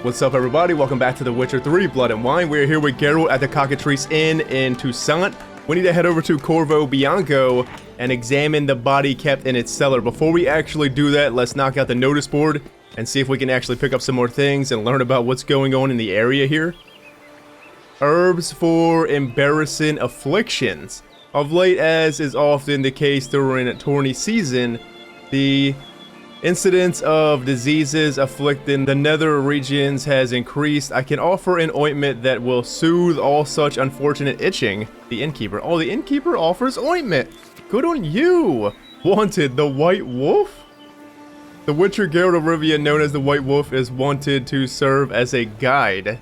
What's up, everybody? Welcome back to The Witcher 3 Blood and Wine. We're here with Geralt at the Cockatrice Inn in Toussaint. We need to head over to Corvo Bianco and examine the body kept in its cellar. Before we actually do that, let's knock out the notice board and see if we can actually pick up some more things and learn about what's going on in the area here. Herbs for embarrassing afflictions. Of late, as is often the case during tourney season, the incidence of diseases afflicting the nether regions has increased. I can offer an ointment that will soothe all such unfortunate itching. The innkeeper. Oh, the innkeeper offers ointment. Good on you. Wanted, the White Wolf? The Witcher Geralt of Rivia, known as the White Wolf, is wanted to serve as a guide.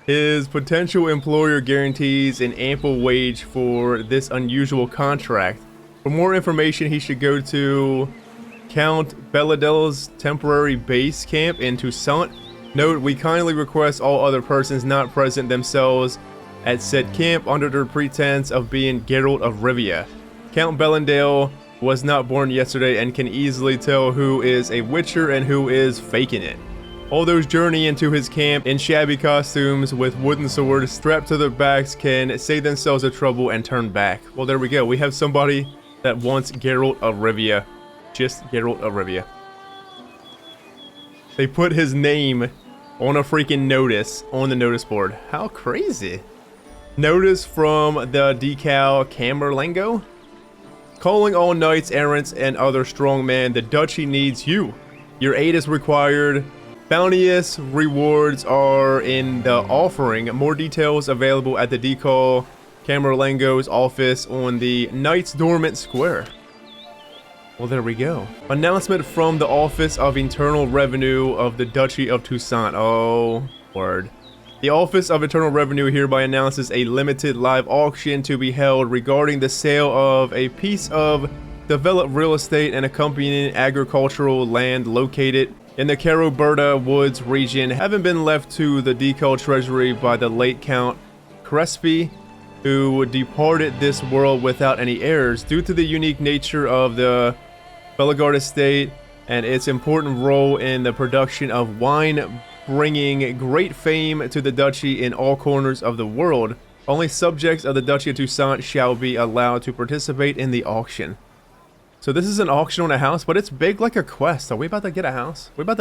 His potential employer guarantees an ample wage for this unusual contract. For more information, he should go to Count Belladel's temporary base camp in Toussaint. Note, we kindly request all other persons not present themselves at said camp under the pretense of being Geralt of Rivia. Count Belladel was not born yesterday and can easily tell who is a witcher and who is faking it. All those journey into his camp in shabby costumes with wooden swords strapped to their backs can save themselves the trouble and turn back. Well, there we go. We have somebody that wants Geralt of Rivia. Just Geralt of Rivia. They put his name on a freaking notice on the notice board. How crazy. Notice from the decal Camerlengo. Calling all knights, errants, and other strongmen, the duchy needs you. Your aid is required. Bounteous rewards are in the offering. More details available at the decal Camerlengo's office on the Knights Dormant Square. Well, there we go. Announcement from the Office of Internal Revenue of the Duchy of Toussaint. Oh, word. The Office of Internal Revenue hereby announces a limited live auction to be held regarding the sale of a piece of developed real estate and accompanying agricultural land located in the Caroberta Woods region, having been left to the decal treasury by the late Count Crespi, who departed this world without any heirs due to the unique nature of the Bellegarde estate and its important role in the production of wine, bringing great fame to the duchy in all corners of the world. Only subjects of the Duchy of Toussaint shall be allowed to participate in the auction. So this is an auction on a house, but it's big like a quest. Are we about to get a house? We about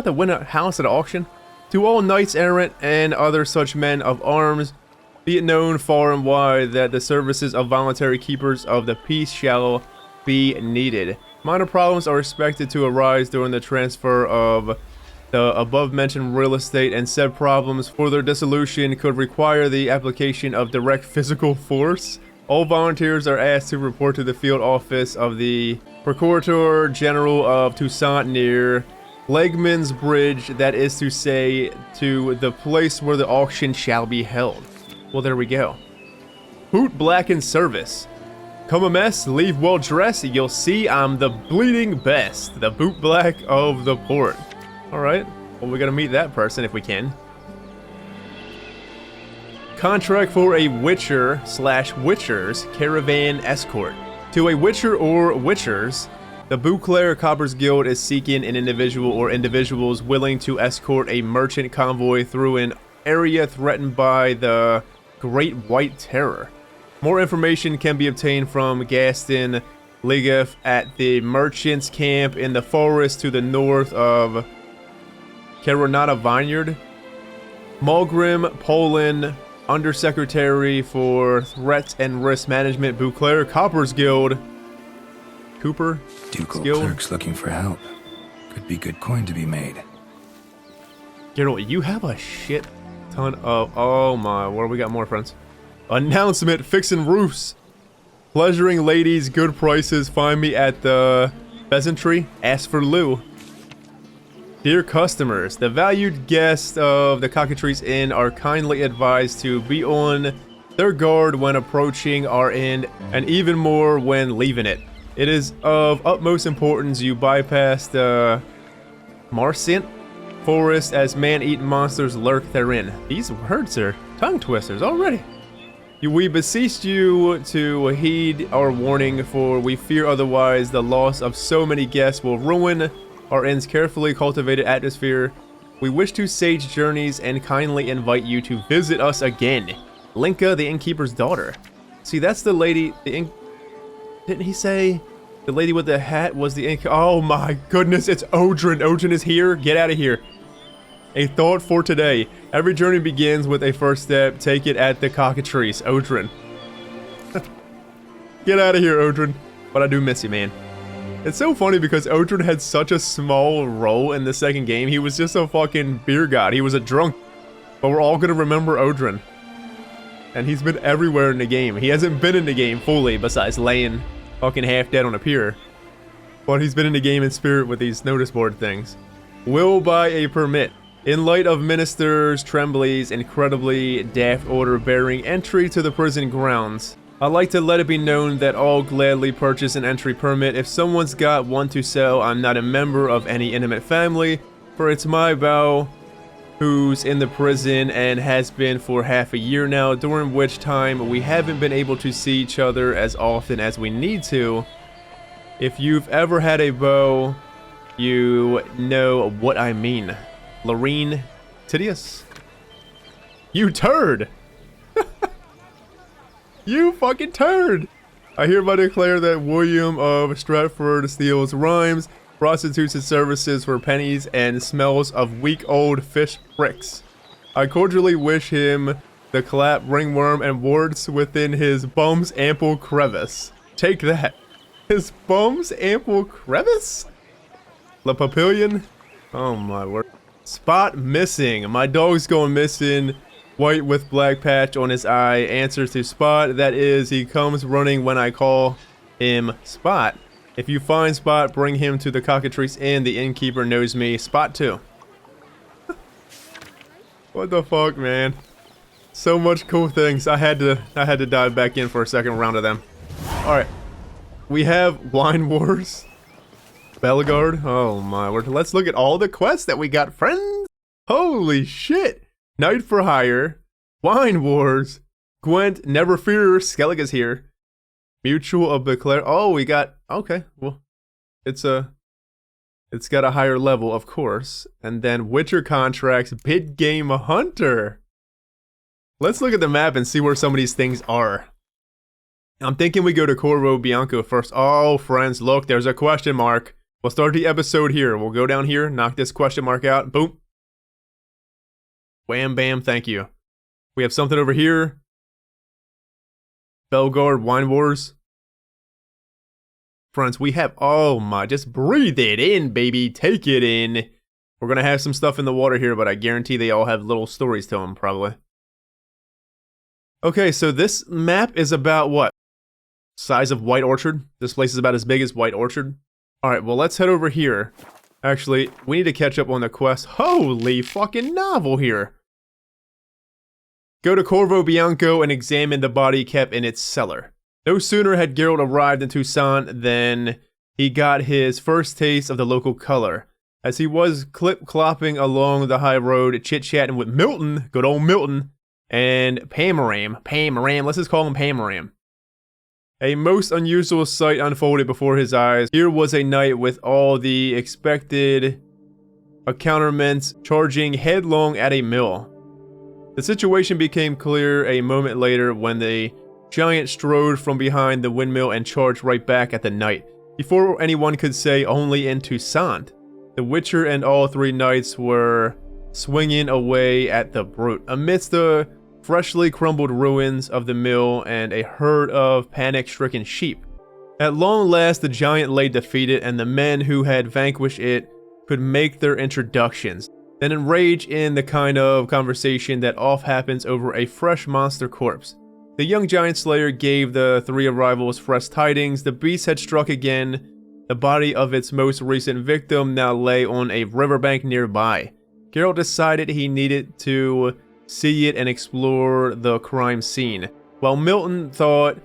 to win a house at an auction? To all knights errant and other such men of arms, be it known far and wide that the services of voluntary keepers of the peace shall be needed. Minor problems are expected to arise during the transfer of the above mentioned real estate, and said problems for their dissolution could require the application of direct physical force. All volunteers are asked to report to the field office of the Procurator General of Toussaint near Legman's Bridge, that is to say, to the place where the auction shall be held. Well, there we go. Boot black in service. Come a mess, leave well dressed, you'll see I'm the bleeding best. The boot black of the port. Alright, well, we're gonna meet that person if we can. Contract for a Witcher / Witchers Caravan Escort. To a Witcher or Witchers, the Beauclair Coppers Guild is seeking an individual or individuals willing to escort a merchant convoy through an area threatened by the Great White Terror. More information can be obtained from Gaston Ligeff at the merchant's camp in the forest to the north of Caronata Vineyard. Mulgrim Poland, Undersecretary for Threats and Risk Management, Beauclair Coppers Guild. Cooper? Ducal Guild. clerks looking for help. Could be good coin to be made. Geralt, you have a shit ton of... Oh my, where we got more friends? Announcement, fixing roofs. Pleasuring ladies, good prices. Find me at the Pheasantry. Ask for Lou. Dear customers, the valued guests of the Cockatrice Inn are kindly advised to be on their guard when approaching our inn, and even more when leaving it. It is of utmost importance you bypass the Marcent forest, as man-eating monsters lurk therein. These words are tongue twisters already. We beseech you to heed our warning, for we fear otherwise the loss of so many guests will ruin our inn's carefully cultivated atmosphere We wish to sage journeys and kindly invite you to visit us again. Linka, the innkeeper's daughter. See, that's the lady, didn't he say the lady with the hat was the oh my goodness, it's Odrin. Odrin is here. Get out of here. A thought for today. Every journey begins with a first step. Take it at the cockatrice. Odrin. Get out of here, Odrin. But I do miss you, man. It's so funny because Odrin had such a small role in the second game. He was just a fucking beer god. He was a drunk. But we're all gonna remember Odrin. And he's been everywhere in the game. He hasn't been in the game fully besides laying fucking half dead on a pier. But he's been in the game in spirit with these notice board things. Will buy a permit. In light of Minister Tremblay's incredibly daft order bearing entry to the prison grounds, I'd like to let it be known that I'll gladly purchase an entry permit. If someone's got one to sell, I'm not a member of any intimate family, for it's my bow who's in the prison and has been for half a year now, during which time we haven't been able to see each other as often as we need to. If you've ever had a bow, you know what I mean. Lorene Tidius. You turd! You fucking turd! I hereby declare that William of Stratford steals rhymes, prostitutes his services for pennies, and smells of weak old fish bricks. I cordially wish him the clap, ringworm, and warts within his bum's ample crevice. Take that. His bum's ample crevice? Le Papillion? Oh my word. Spot missing. My dog's going missing. White with black patch on his eye. Answers to Spot. That is, he comes running when I call him Spot. If you find Spot, bring him to the Cockatrice Inn. The innkeeper knows me. Spot too. What the fuck, man? So much cool things. I had to dive back in for a second round of them. Alright. We have Wine Wars. Bellegarde. Oh my word. Let's look at all the quests that we got, friends. Holy shit. Knight for Hire. Wine Wars. Gwent. Never Fear. Skellige's here. Mutual of Beclaire. Oh, we got... Okay. Well, it's got a higher level, of course. And then Witcher Contracts. Big Game Hunter. Let's look at the map and see where some of these things are. I'm thinking we go to Corvo Bianco first. Oh, friends, look, there's a question mark. We'll start the episode here. We'll go down here, knock this question mark out. Boom. Wham, bam, thank you. We have something over here. Bellegarde, Wine Wars. Friends, we have... Oh my, just breathe it in, baby. Take it in. We're going to have some stuff in the water here, but I guarantee they all have little stories to them, probably. Okay, so this map is about what? Size of White Orchard. This place is about as big as White Orchard. Alright, well, let's head over here. Actually, we need to catch up on the quest. Holy fucking novel here. Go to Corvo Bianco and examine the body kept in its cellar. No sooner had Geralt arrived in Toussaint than he got his first taste of the local color. As he was clip-clopping along the high road, chit-chatting with Milton, good old Milton, and Pamaram, let's just call him Pamaram. A most unusual sight unfolded before his eyes. Here was a knight with all the expected accoutrements charging headlong at a mill. The situation became clear a moment later when the giant strode from behind the windmill and charged right back at the knight. Before anyone could say only in Toussaint, the Witcher and all three knights were swinging away at the brute. Amidst the freshly crumbled ruins of the mill and a herd of panic-stricken sheep. At long last, the giant lay defeated, and the men who had vanquished it could make their introductions, then enrage in the kind of conversation that oft happens over a fresh monster corpse. The young giant slayer gave the three arrivals fresh tidings. The beast had struck again. The body of its most recent victim now lay on a riverbank nearby. Geralt decided he needed to see it and explore the crime scene. While Milton thought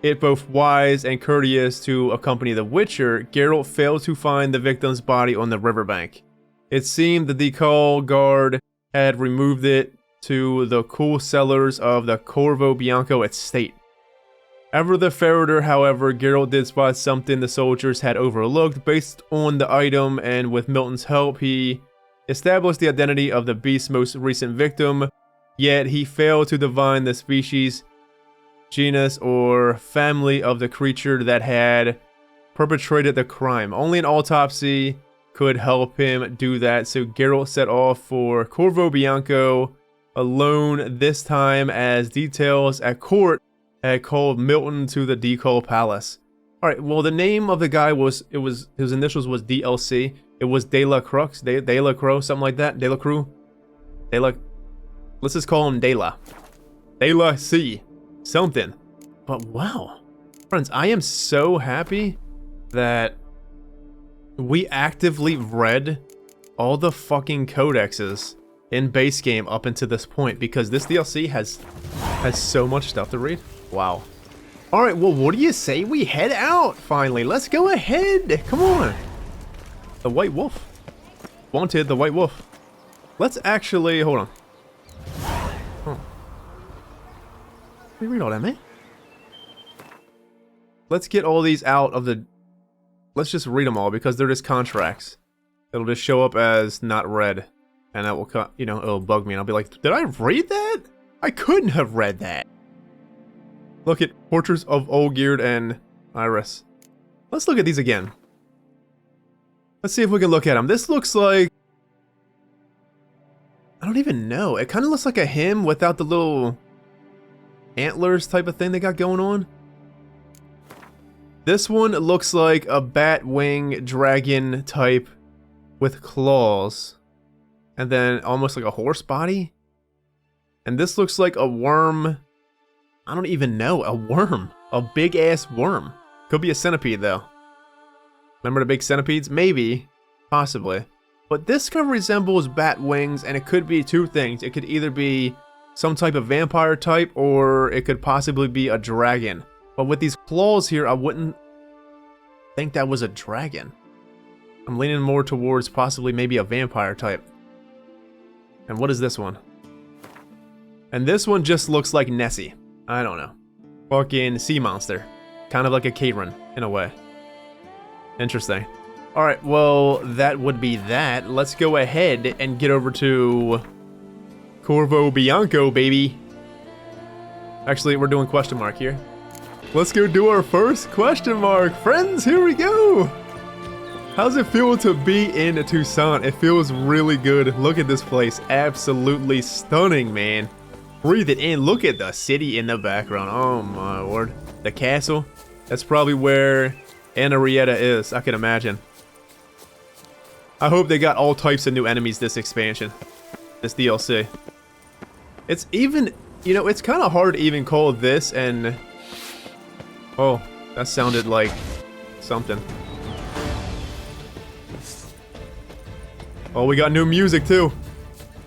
it both wise and courteous to accompany the Witcher, Geralt failed to find the victim's body on the riverbank. It seemed that the Call Guard had removed it to the cool cellars of the Corvo Bianco estate. Ever the ferreter, however, Geralt did spot something the soldiers had overlooked. Based on the item and with Milton's help, he established the identity of the beast's most recent victim, yet he failed to divine the species, genus, or family of the creature that had perpetrated the crime. Only an autopsy could help him do that, so Geralt set off for Corvo Bianco alone, this time as details at court had called Milton to the Decal Palace. Alright, well, the name of the guy was, his initials was DLC. It was De La Crux, De La Croix, something like that. De La Cruz. De La... Let's just call him De La. De La C. Something. But wow. Friends, I am so happy that we actively read all the fucking codexes in base game up until this point, because this DLC has so much stuff to read. Wow. Alright, well, what do you say we head out finally? Let's go ahead. Come on. The White Wolf. Wanted the White Wolf. Let's actually, hold on. Oh. Let me read all that, man. Let's get all these out of the... Let's just read them all, because they're just contracts. It'll just show up as not read. And that will, you know, it'll bug me, and I'll be like, did I read that? I couldn't have read that. Look at Portraits of Olgierd and Iris. Let's look at these again. Let's see if we can look at them. This looks like... I don't even know. It kind of looks like a him without the little antlers type of thing they got going on. This one looks like a bat wing dragon type with claws. And then almost like a horse body. And this looks like a worm. I don't even know. A worm. A big ass worm. Could be a centipede though. Remember the big centipedes? Maybe. Possibly. But this kind of resembles bat wings, and it could be two things. It could either be some type of vampire type, or it could possibly be a dragon. But with these claws here, I wouldn't think that was a dragon. I'm leaning more towards possibly maybe a vampire type. And what is this one? And this one just looks like Nessie. I don't know. Fucking sea monster. Kind of like a Caravan, in a way. Interesting. Alright, well, that would be that. Let's go ahead and get over to Corvo Bianco, baby. Actually, we're doing question mark here. Let's go do our first question mark. Friends, here we go. How's it feel to be in Toussaint? It feels really good. Look at this place. Absolutely stunning, man. Breathe it in. Look at the city in the background. Oh my word. The castle. That's probably where Anna Henrietta is, I can imagine. I hope they got all types of new enemies this expansion. This DLC. It's even, you know, it's kind of hard to even call this and... Oh, that sounded like something. Oh, we got new music too.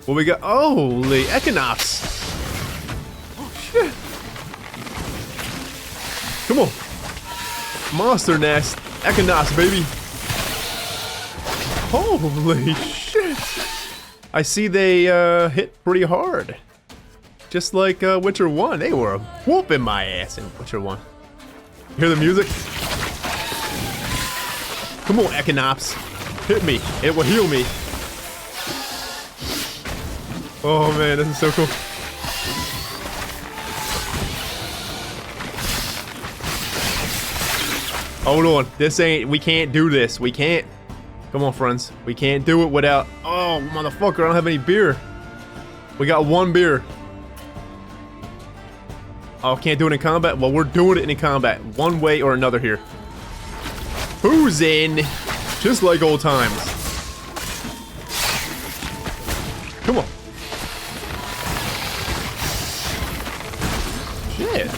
What we got? Holy Equinox! Oh shit! Come on! Monster Nest, Equinox, baby! Holy shit! I see they hit pretty hard. Just like Witcher 1, they were whooping my ass in Witcher 1. Hear the music? Come on, Equinox. Hit me. It will heal me. Oh man, this is so cool. Hold on. This ain't... We can't do this. We can't. Come on, friends. We can't do it without... Oh, motherfucker. I don't have any beer. We got one beer. Oh, can't do it in combat? Well, we're doing it in combat. One way or another here. Who's in? Just like old times. Come on. Shit.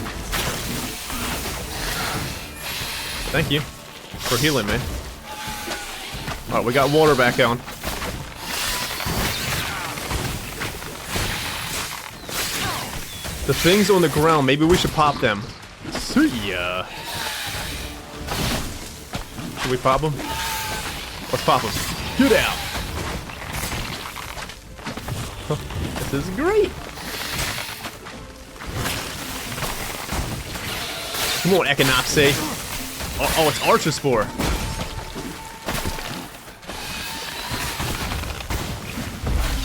Thank you for healing me. Alright, we got water back on. The things on the ground, maybe we should pop them. See ya. Should we pop them? Let's pop them. Get out. This is great. Come on, Equinoxy. Oh, it's Archer Spore.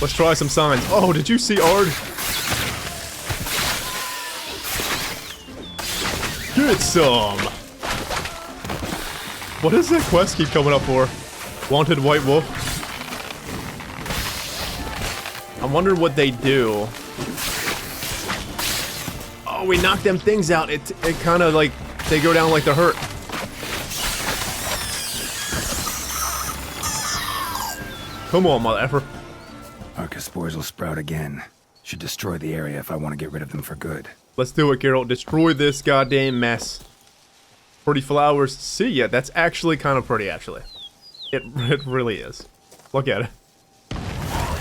Let's try some signs. Oh, did you see Ard? Get some. What does that quest keep coming up for? Wanted White Wolf. I'm wondering what they do. Oh, we knocked them things out. It kind of like, they go down like they're hurt. Come on, mother effer. Archospores will sprout again. Should destroy the area if I want to get rid of them for good. Let's do it, Geralt. Destroy this goddamn mess. Pretty flowers. See ya. That's actually kind of pretty, actually. It really is. Look at it.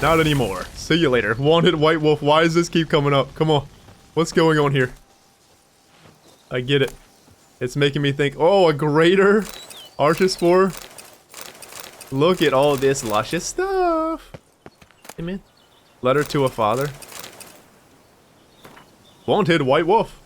Not anymore. See you later. Wanted White Wolf. Why does this keep coming up? Come on. What's going on here? I get it. It's making me think, oh, a greater Archospore. Look at all this luscious stuff. Hey, man. Letter to a father. Wanted White Wolf.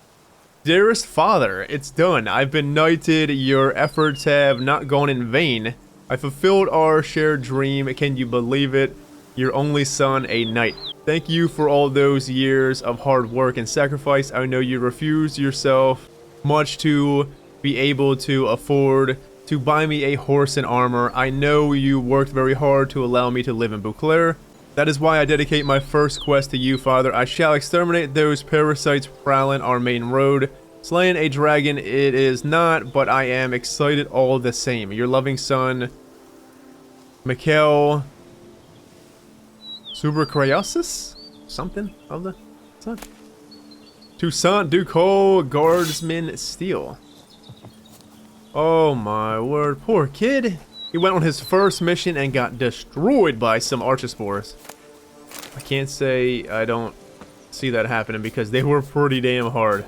Dearest father, it's done. I've been knighted. Your efforts have not gone in vain. I fulfilled our shared dream. Can you believe it? Your only son, a knight. Thank you for all those years of hard work and sacrifice. I know you refused yourself much to be able to afford to buy me a horse and armor. I know you worked very hard to allow me to live in Beauclair. That is why I dedicate my first quest to you, Father. I shall exterminate those parasites prowling our main road. Slaying a dragon it is not, but I am excited all the same. Your loving son, Mikhail Subercrayosis? Something of the son. Toussaint Ducol Guardsman Steel. Oh my word, poor kid. He went on his first mission and got destroyed by some Archospores. I can't say I don't see that happening because they were pretty damn hard.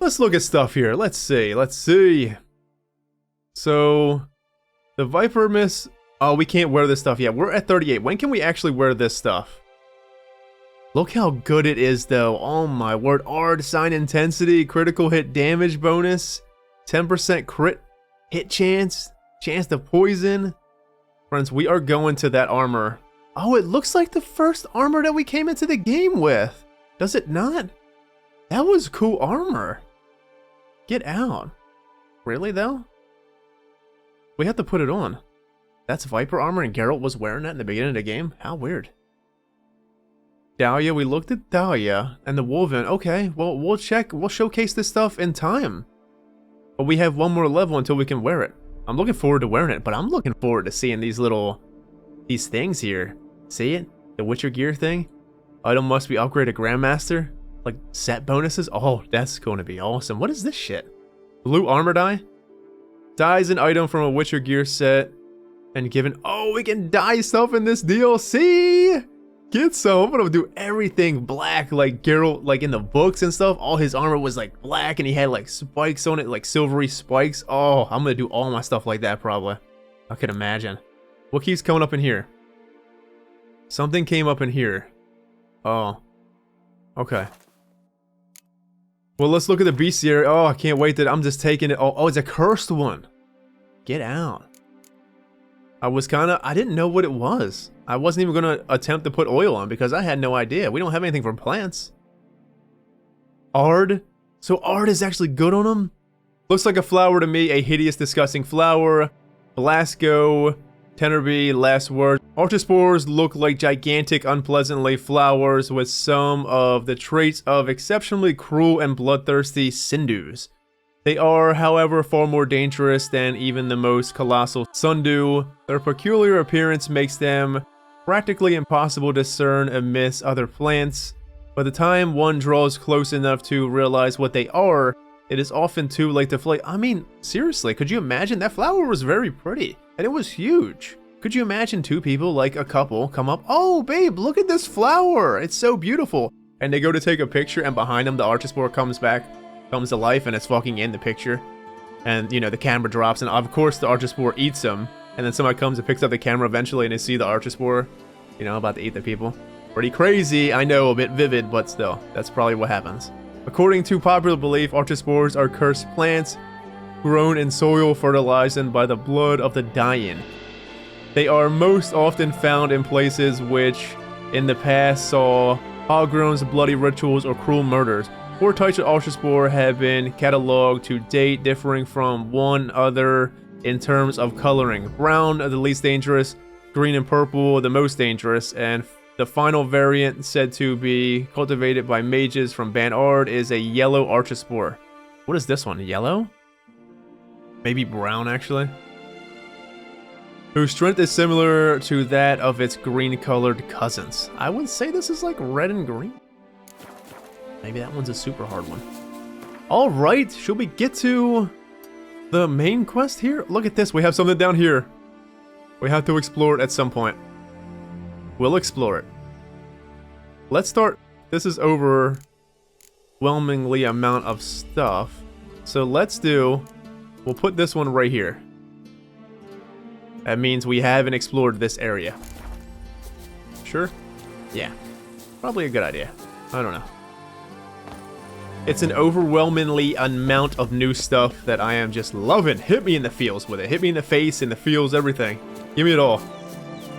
Let's look at stuff here. Let's see. So, the Viper Miss... Oh, we can't wear this stuff yet. We're at 38. When can we actually wear this stuff? Look how good it is, though. Oh my word. Ard, sign intensity, critical hit damage bonus, 10% crit hit chance to poison. Friends, we are going to that armor. Oh, it looks like the first armor that we came into the game with. Does it not? That was cool armor. Get out. Really, though? We have to put it on. That's Viper armor and Geralt was wearing that in the beginning of the game? How weird. Dahlia, we looked at Dahlia and the Wolven. Okay, well, we'll showcase this stuff in time. But we have one more level until we can wear it. I'm looking forward to wearing it, but I'm looking forward to seeing these things here. See it? The Witcher gear thing? Item must be upgraded Grandmaster. Like, set bonuses? Oh, that's going to be awesome. What is this shit? Blue armor die? Dies an item from a Witcher gear set. And given... Oh, we can dye stuff in this DLC! Get some. I'm gonna do everything black like Geralt, like in the books and stuff. All his armor was like black and he had like spikes on it, like silvery spikes. Oh, I'm gonna do all my stuff like that probably. I can imagine. What keeps coming up in here? Something came up in here. Oh. Okay. Well, let's look at the bestiary. Oh, I can't wait that I'm just taking it. Oh, it's a cursed one. Get out. I didn't know what it was. I wasn't even going to attempt to put oil on because I had no idea. We don't have anything from plants. Ard? So Ard is actually good on them? Looks like a flower to me, a hideous, disgusting flower. Blasco, Tenerby, last word. Archospores look like gigantic, unpleasantly flowers with some of the traits of exceptionally cruel and bloodthirsty Sindus. They are, however, far more dangerous than even the most colossal Sundew. Their peculiar appearance makes them practically impossible to discern amidst other plants. By the time one draws close enough to realize what they are, it is often too late to flee. I mean, seriously, could you imagine? That flower was very pretty, and it was huge. Could you imagine two people, like a couple, come up, oh, babe, look at this flower. It's so beautiful. And they go to take a picture, and behind them, the Archospore comes to life, and it's fucking in the picture. And, you know, the camera drops, and of course the Archospore eats them. And then somebody comes and picks up the camera eventually, and they see the Archospore, you know, about to eat the people. Pretty crazy, I know, a bit vivid, but still, that's probably what happens. According to popular belief, Archospores are cursed plants grown in soil fertilized by the blood of the dying. They are most often found in places which in the past saw pogroms, bloody rituals, or cruel murders. 4 types of ultraspore have been cataloged to date, differing from one other in terms of coloring. Brown, the least dangerous, green and purple, the most dangerous, and the final variant, said to be cultivated by mages from Vineyard, is a yellow ultraspore. What is this one? Yellow? Maybe brown, actually. Whose strength is similar to that of its green-colored cousins. I would say this is like red and green. Maybe that one's a super hard one. Alright, should we get to the main quest here? Look at this, we have something down here. We have to explore it at some point. We'll explore it. Let's start. This is overwhelmingly amount of stuff. So let's do... We'll put this one right here. That means we haven't explored this area. Sure? Yeah. Probably a good idea. I don't know. It's an overwhelmingly amount of new stuff that I am just loving. Hit me in the feels with it. Hit me in the face, in the feels, everything. Give me it all.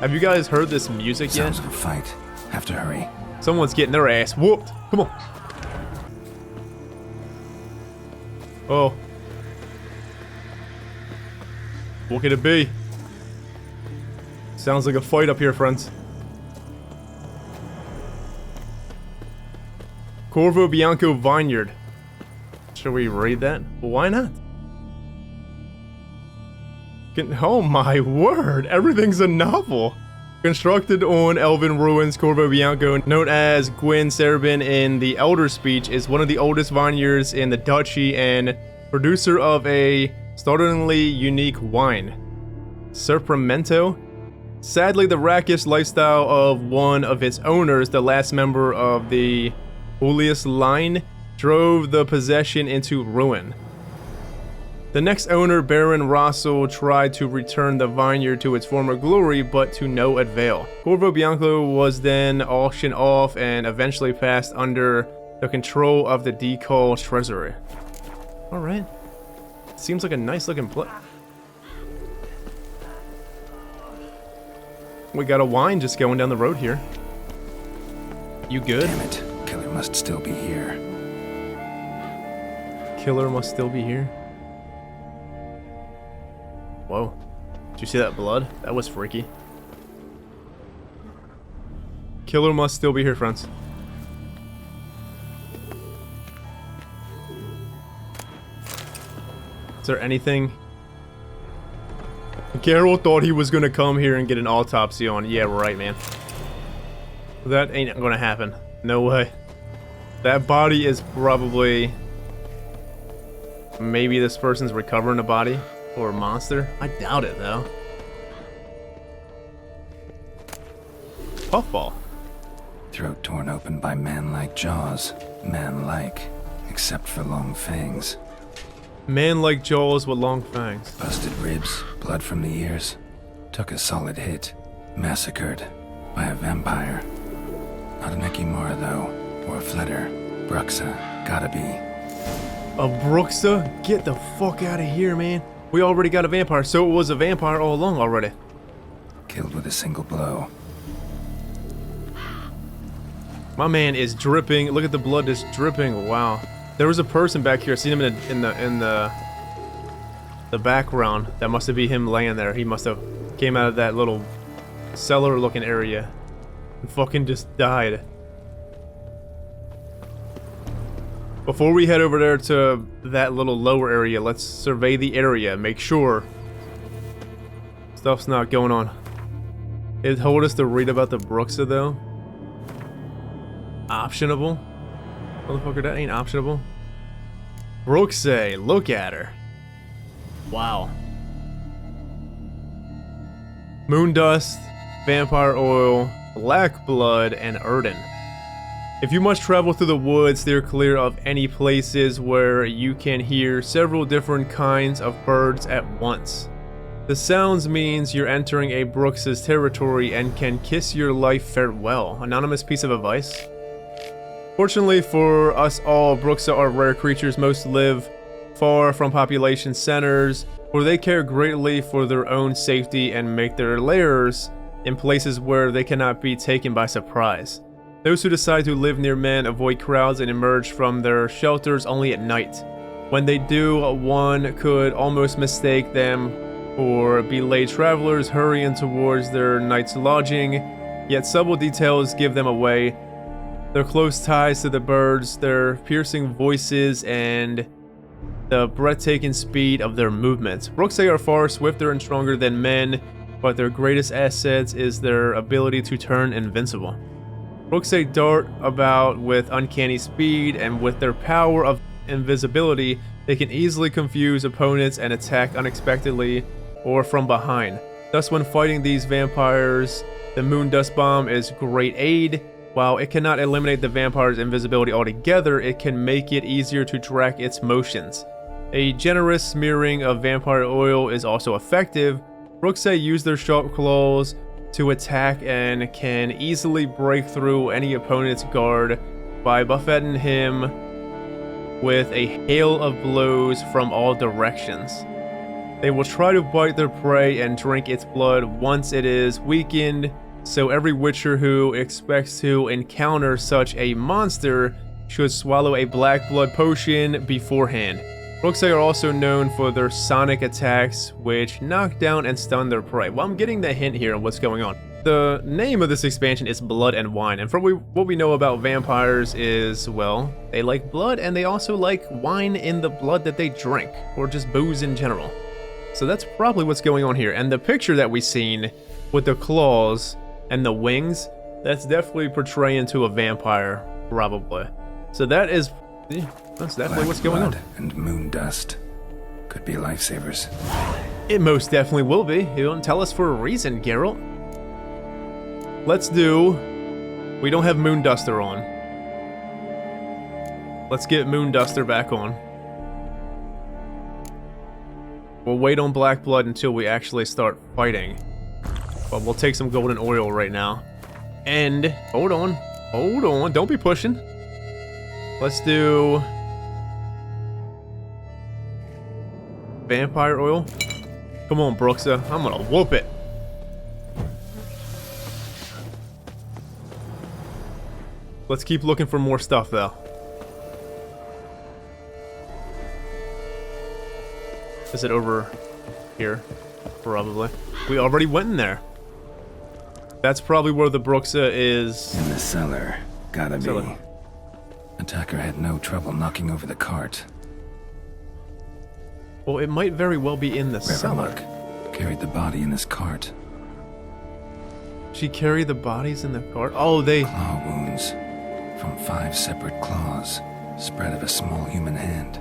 Have you guys heard this music yet? Sounds like a fight. Have to hurry. Someone's getting their ass whooped. Come on. Oh. What could it be? Sounds like a fight up here, friends. Corvo Bianco Vineyard. Shall we read that? Why not? Oh my word, everything's a novel. Constructed on Elven ruins, Corvo Bianco, known as Gwyn Serban in the Elder Speech, is one of the oldest vineyards in the duchy and producer of a startlingly unique wine, Serpramento. Sadly, the rakish lifestyle of one of its owners, the last member of the Julius line, drove the possession into ruin. The next owner, Baron Russell, tried to return the vineyard to its former glory, but to no avail. Corvo Bianco was then auctioned off and eventually passed under the control of the Decal treasury. Alright. Seems like a nice looking place. We got a wine just going down the road here. You good? Damn it. Killer must still be here. Killer must still be here. Whoa. Did you see that blood? That was freaky. Killer must still be here, friends. Is there anything? Geralt thought he was gonna come here and get an autopsy on. Yeah, right, man. That ain't gonna happen. No way. That body is probably... Maybe this person's recovering a body or a monster. I doubt it, though. Puffball. Throat torn open by man-like jaws. Man-like, except for long fangs. Man-like jaws with long fangs. Busted ribs, blood from the ears. Took a solid hit. Massacred by a vampire. Not an Ekimara, though. Or a Fletter. Bruxa. Gotta be. A Bruxa? Get the fuck out of here, man. We already got a vampire, so it was a vampire all along already. Killed with a single blow. My man is dripping. Look at the blood just dripping. Wow. There was a person back here. I seen him in the background. That must have been him laying there. He must have came out of that little cellar-looking area and fucking just died. Before we head over there to that little lower area, let's survey the area. Make sure stuff's not going on. It told us to read about the Bruxa, though. Optionable? Motherfucker, that ain't optionable. Bruxa, look at her. Wow. Moondust, vampire oil, black blood, and Erden. If you must travel through the woods, steer clear of any places where you can hear several different kinds of birds at once. The sounds means you're entering a Bruxa's territory and can kiss your life farewell. Anonymous piece of advice. Fortunately for us all, Bruxa are rare creatures. Most live far from population centers for they care greatly for their own safety and make their lairs in places where they cannot be taken by surprise. Those who decide to live near men avoid crowds and emerge from their shelters only at night. When they do, one could almost mistake them for belayed travelers hurrying towards their night's lodging, yet subtle details give them away. Their close ties to the birds, their piercing voices, and the breathtaking speed of their movements. Bowskii are far swifter and stronger than men, but their greatest assets is their ability to turn invincible. Bowskii dart about with uncanny speed, and with their power of invisibility, they can easily confuse opponents and attack unexpectedly or from behind. Thus, when fighting these vampires, the Moon Dust Bomb is great aid. While it cannot eliminate the vampire's invisibility altogether, it can make it easier to track its motions. A generous smearing of vampire oil is also effective. Bowskii use their sharp claws to attack and can easily break through any opponent's guard by buffeting him with a hail of blows from all directions. They will try to bite their prey and drink its blood once it is weakened, so every witcher who expects to encounter such a monster should swallow a black blood potion beforehand. Bowskii are also known for their sonic attacks, which knock down and stun their prey. Well, I'm getting the hint here on what's going on. The name of this expansion is Blood and Wine, and from what we know about vampires is, well, they like blood and they also like wine in the blood that they drink, or just booze in general. So that's probably what's going on here. And the picture that we've seen with the claws and the wings, that's definitely portraying to a vampire, probably. So that's definitely what's going on. And moon dust could be lifesavers. It most definitely will be. You don't tell us for a reason, Geralt. Let's do... We don't have Moon Duster on. Let's get Moon Duster back on. We'll wait on Black Blood until we actually start fighting. But we'll take some golden oil right now. And... Hold on. Don't be pushing. Let's do... Vampire oil. Come on, Bowskii. I'm gonna whoop it. Let's keep looking for more stuff, though. Is it over here? Probably. We already went in there. That's probably where the Bowskii is. In the cellar. Gotta be. Cellar. Attacker had no trouble knocking over the cart. Well, it might very well be in the cellar. Look, carried the body in this cart. She carried the bodies in the cart? Oh, they... Claw wounds from 5 separate claws, spread of a small human hand.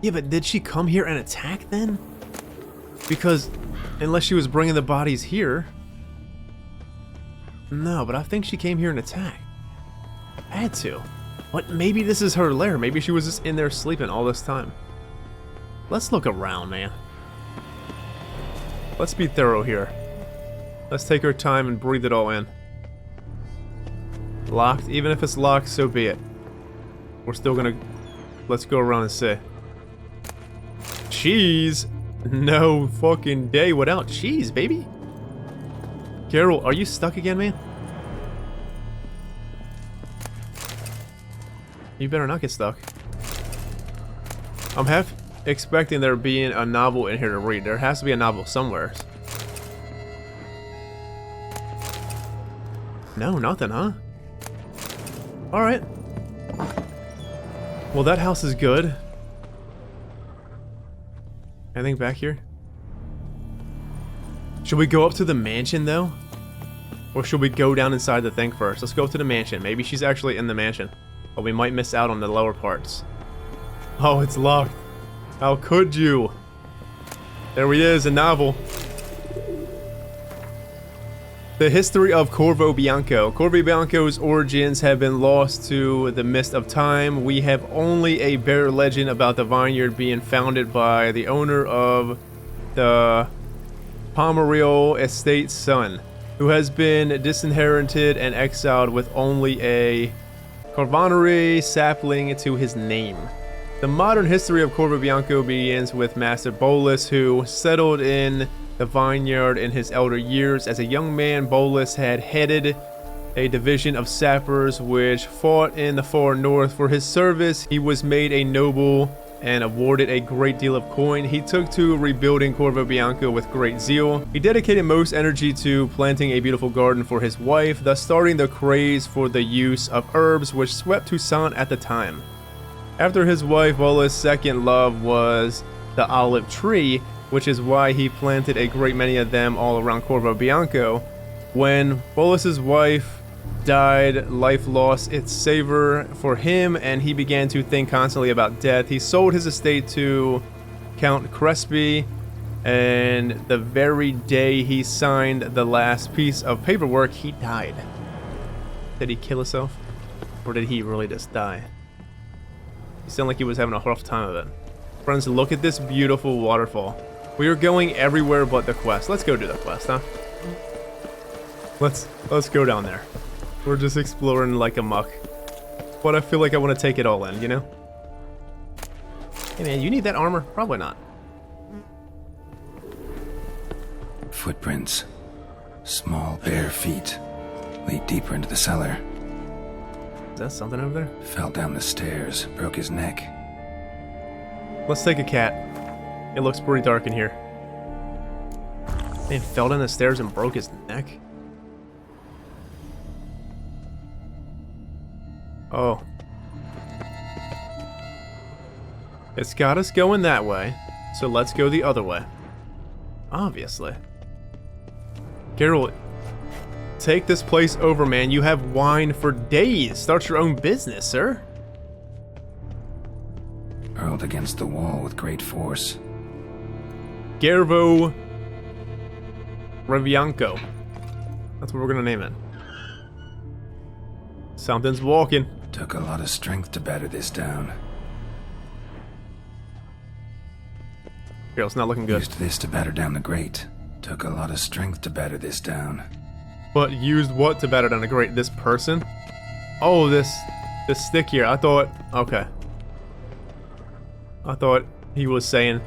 Yeah, but did she come here and attack then? Because, unless she was bringing the bodies here... No, but I think she came here and attacked. Had to. But maybe this is her lair. Maybe she was just in there sleeping all this time. Let's look around, man. Let's be thorough here. Let's take our time and breathe it all in. Locked? Even if it's locked, so be it. We're still gonna... Let's go around and see. Cheese? No fucking day without cheese, baby. Geralt, are you stuck again, man? You better not get stuck. I'm half expecting there being a novel in here to read. There has to be a novel somewhere. No, nothing, huh? Alright. Well, that house is good. Anything back here? Should we go up to the mansion, though? Or should we go down inside the thing first? Let's go to the mansion. Maybe she's actually in the mansion. But we might miss out on the lower parts. Oh, it's locked. How could you? There he is, a novel. The history of Corvo Bianco. Corvo Bianco's origins have been lost to the mist of time. We have only a bare legend about the vineyard being founded by the owner of the Pomeril estate's son, who has been disinherited and exiled with only a Caravan sapling to his name. The modern history of Corvo Bianco begins with Master Bolus, who settled in the Vineyard in his elder years. As a young man, Bolus had headed a division of sappers which fought in the far north. For his service, he was made a noble and awarded a great deal of coin. He took to rebuilding Corvo Bianco with great zeal. He dedicated most energy to planting a beautiful garden for his wife, thus starting the craze for the use of herbs which swept Toussaint at the time. After his wife, Bolus' second love was the olive tree, which is why he planted a great many of them all around Corvo Bianco. When Bolus' wife died, life lost its savor for him, and he began to think constantly about death. He sold his estate to Count Crespi, and the very day he signed the last piece of paperwork, he died. Did he kill himself? Or did he really just die? He sounded like he was having a rough time of it. Friends, look at this beautiful waterfall. We are going everywhere but the quest. Let's go do the quest, huh? Let's go down there. We're just exploring like a muck. But I feel like I want to take it all in, you know? Hey man, you need that armor? Probably not. Footprints. Small, bare feet. Lead deeper into the cellar. Is that something over there? Fell down the stairs, broke his neck. Let's take a cat. It looks pretty dark in here. Man, fell down the stairs and broke his neck? Oh. It's got us going that way, so let's go the other way. Obviously. Geralt, take this place over, man. You have wine for days. Start your own business, sir. Hurled against the wall with great force. Corvo Bianco. That's what we're gonna name it. Something's walking. Took a lot of strength to batter this down. Geralt's not looking good. Used this to batter down the grate. Took a lot of strength to batter this down. But used what to batter down the grate? This person? Oh, this stick here. I thought, okay. I thought he was saying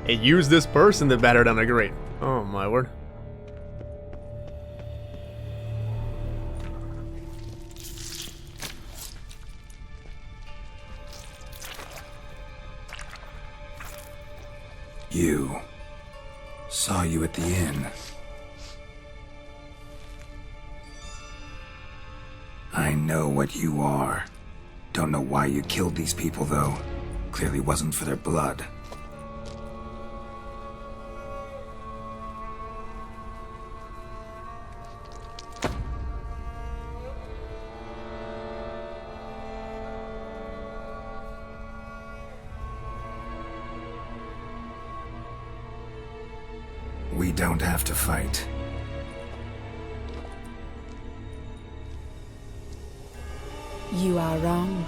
it used this person to batter down the grate. Oh my word. You. Saw you at the inn. I know what you are. Don't know why you killed these people, though. Clearly wasn't for their blood. We don't have to fight. You are wrong.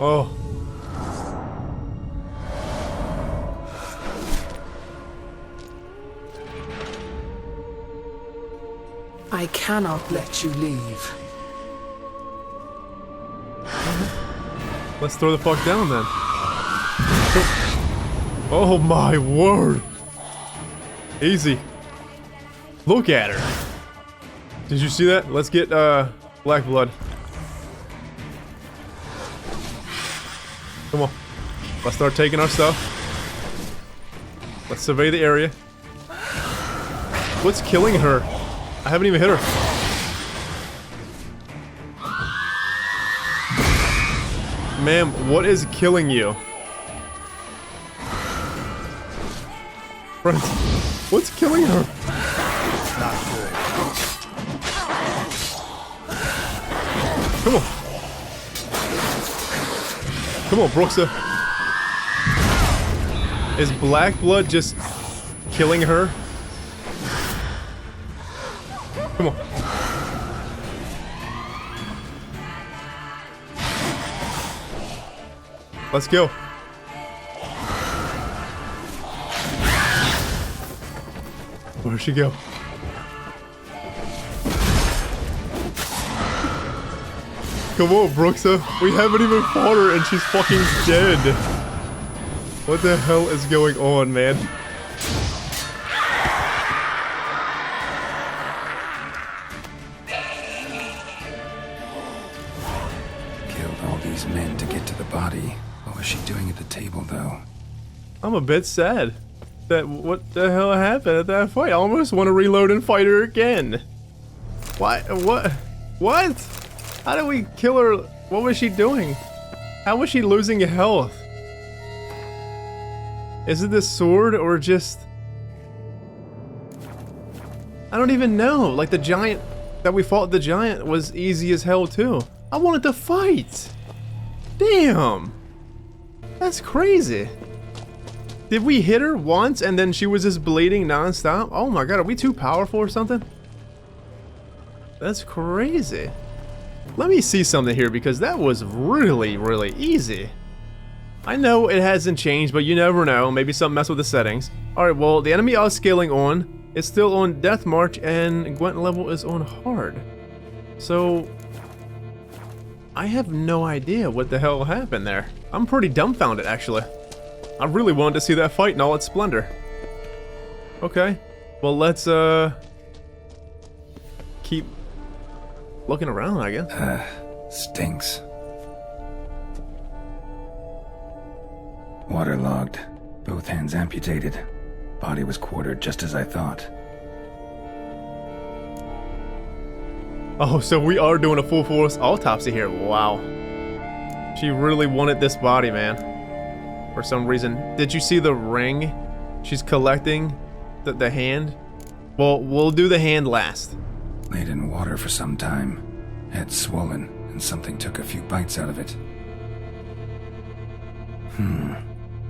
Oh. I cannot let you leave. Let's throw the fuck down then. Oh my word. Easy. Look at her. Did you see that? Let's get black blood. Come on. Let's start taking our stuff. Let's survey the area. What's killing her? I haven't even hit her. Ma'am, what is killing you? Friends, what's killing her? Not good. Come on. Come on, Brooksa. Is black blood just killing her? Come on. Let's go. Where'd she go? Come on, Brooksa. We haven't even fought her and she's fucking dead. What the hell is going on, man? Killed all these men to get to the body. What was she doing at the table, though? I'm a bit sad. What the hell happened at that fight? I almost want to reload and fight her again. What? How did we kill her? What was she doing? How was she losing health? Is it the sword or just... I don't even know. Like the giant that we fought, the giant was easy as hell too. I wanted to fight. Damn. That's crazy. Did we hit her once and then she was just bleeding non-stop? Oh my god, are we too powerful or something? That's crazy. Let me see something here because that was really, really easy. I know it hasn't changed, but you never know. Maybe something messed with the settings. Alright, well, the enemy upscaling on is still on Death March and Gwent level is on hard. So, I have no idea what the hell happened there. I'm pretty dumbfounded, actually. I really wanted to see that fight in all its splendor. Okay, well let's keep looking around, I guess. Stinks. Waterlogged. Both hands amputated. Body was quartered just as I thought. Oh, so we are doing a full force autopsy here. Wow. She really wanted this body, man. For some reason. Did you see the ring? She's collecting the hand. Well, we'll do the hand last. Laid in water for some time. Head swollen, and something took a few bites out of it.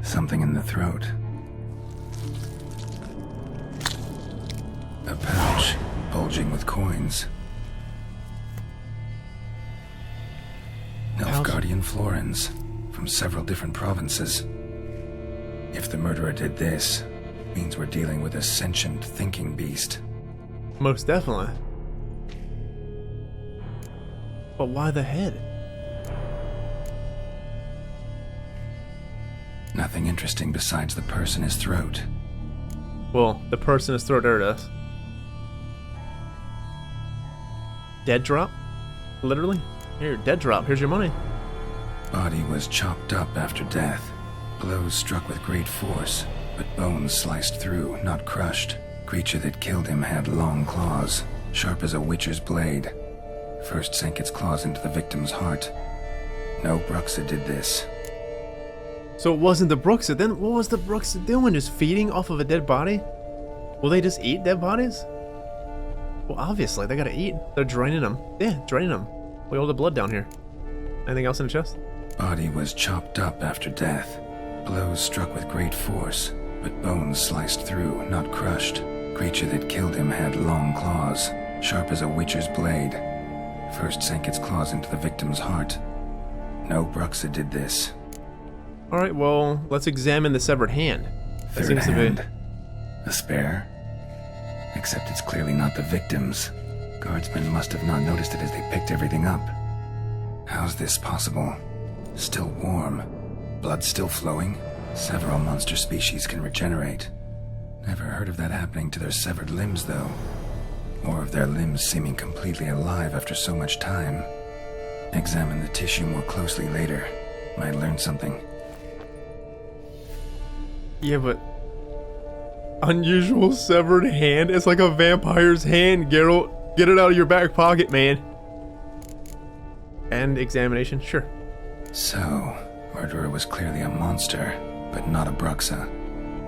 Something in the throat. A pouch, bulging with coins. Nilfgaardian florins, from several different provinces. If the murderer did this, means we're dealing with a sentient thinking beast. Most definitely. But why the head? Nothing interesting besides the purse in his throat. Well, the person is throat, there it is. Dead drop? Literally? Here, dead drop, here's your money. Body was chopped up after death. Blows struck with great force, but bones sliced through, not crushed. Creature that killed him had long claws, sharp as a witcher's blade. First sank its claws into the victim's heart. No Bruxa did this. So it wasn't the Bruxa, then what was the Bruxa doing? Just feeding off of a dead body? Will they just eat dead bodies? Well, obviously, they gotta eat. They're draining them. Yeah, draining them. We hold the blood down here. Anything else in the chest? Body was chopped up after death. Blows struck with great force, but bones sliced through, not crushed. Creature that killed him had long claws, sharp as a witcher's blade. First sank its claws into the victim's heart. No Bruxa did this. Alright, well, let's examine the severed hand. That Third seems hand. to be... A spare? Except it's clearly not the victim's. Guardsmen must have not noticed it as they picked everything up. How's this possible? Still warm. Blood still flowing. Several monster species can regenerate. Never heard of that happening to their severed limbs, though. Or of their limbs seeming completely alive after so much time. Examine the tissue more closely later. Might learn something. Yeah, but... Unusual severed hand? It's like a vampire's hand, Geralt. Get it out of your back pocket, man. And examination, sure. So, murderer was clearly a monster, but not a Bruxa.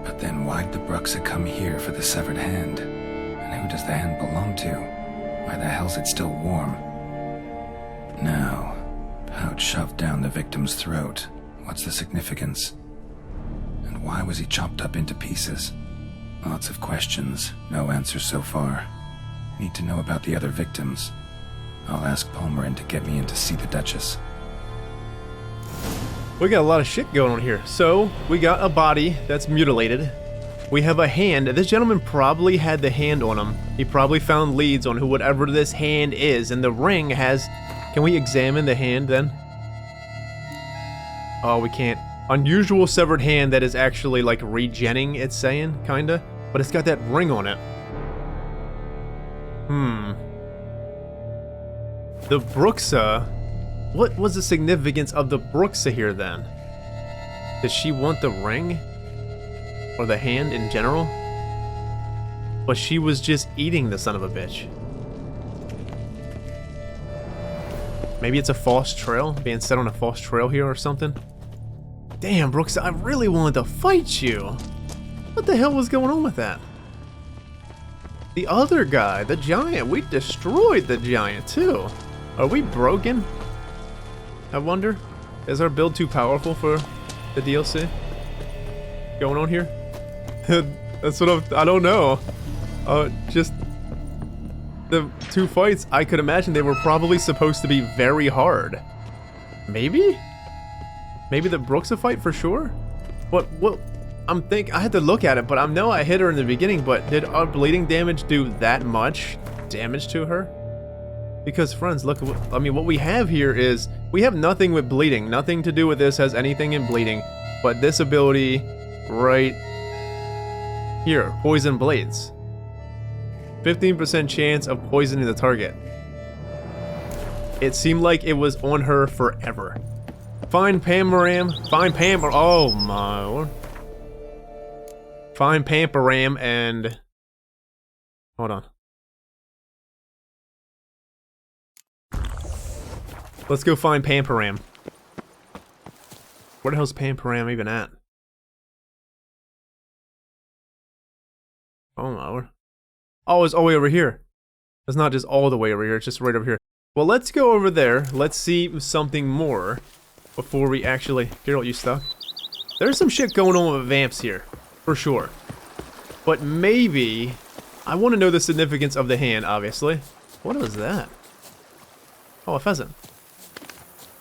But then why'd the Bruxa come here for the severed hand? And who does the hand belong to? Why the hell's it still warm? Now, pouch shoved down the victim's throat. What's the significance? And why was he chopped up into pieces? Lots of questions, no answers so far. Need to know about the other victims. I'll ask Palmerin to get me in to see the Duchess. We got a lot of shit going on here. So, we got a body that's mutilated. We have a hand. This gentleman probably had the hand on him. He probably found leads on who whatever this hand is, and the ring has Can we examine the hand then? Oh, we can't. Unusual severed hand that is actually like regenning, it's saying, kinda. But it's got that ring on it. The Bruxa. What was the significance of the Bruxa here then? Did she want the ring? Or the hand in general? But she was just eating the son of a bitch. Maybe it's a false trail? Being set on a false trail here or something? Damn, Brooks, I really wanted to fight you. What the hell was going on with that? The other guy, the giant, we destroyed the giant too. Are we broken? I wonder. Is our build too powerful for the DLC? Going on here? That's what I don't know. Just the two fights, I could imagine they were probably supposed to be very hard. Maybe? Maybe the Bruxa fight for sure? What, I had to look at it, but I know I hit her in the beginning, but did our bleeding damage do that much damage to her? Because friends, look, what we have here is, we have nothing with bleeding. Nothing to do with this has anything in bleeding, but this ability right here, poison blades. 15% chance of poisoning the target. It seemed like it was on her forever. Find Pamparam, oh my lord. Find Pamparam and... Hold on. Let's go find Pamparam. Where the hell's Pamparam even at? Oh my lord. Oh, it's all the way over here. It's not just all the way over here, it's just right over here. Well, let's go over there. Let's see something more before we actually... Geralt, you stuck? There's some shit going on with vamps here, for sure. But maybe... I want to know the significance of the hand, obviously. What was that? Oh, a pheasant.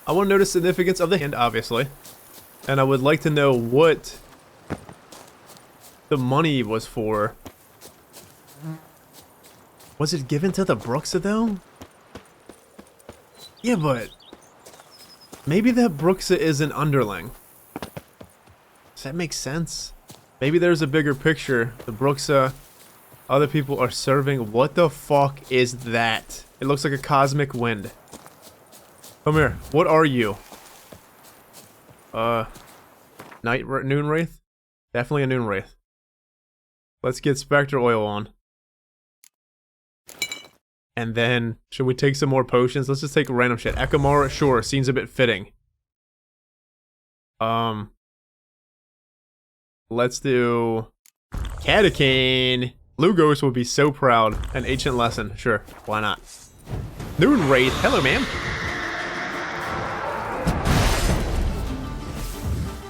I want to know the significance of the hand, obviously. And I would like to know what the money was for. Was it given to the Bruxa, though? Yeah, but... maybe that Bruxa is an underling. Does that make sense? Maybe there's a bigger picture. The Bruxa, other people are serving. What the fuck is that? It looks like a cosmic wind. Come here. What are you? Noon Wraith? Definitely a Noon Wraith. Let's get Spectre Oil on. And then, should we take some more potions? Let's just take random shit. Ekamara, sure, seems a bit fitting. Let's do... Catacane! Lugos would be so proud. An ancient lesson, sure, why not? Noon Wraith, hello ma'am!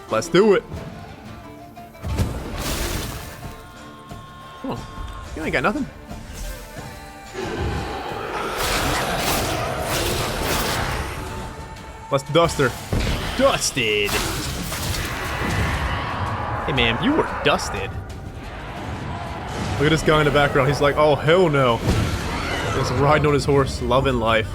Let's do it! Come on, you ain't got nothing. Let's dust her. Dusted! Hey man, you were dusted. Look at this guy in the background, he's like, oh hell no. Just riding on his horse, loving life.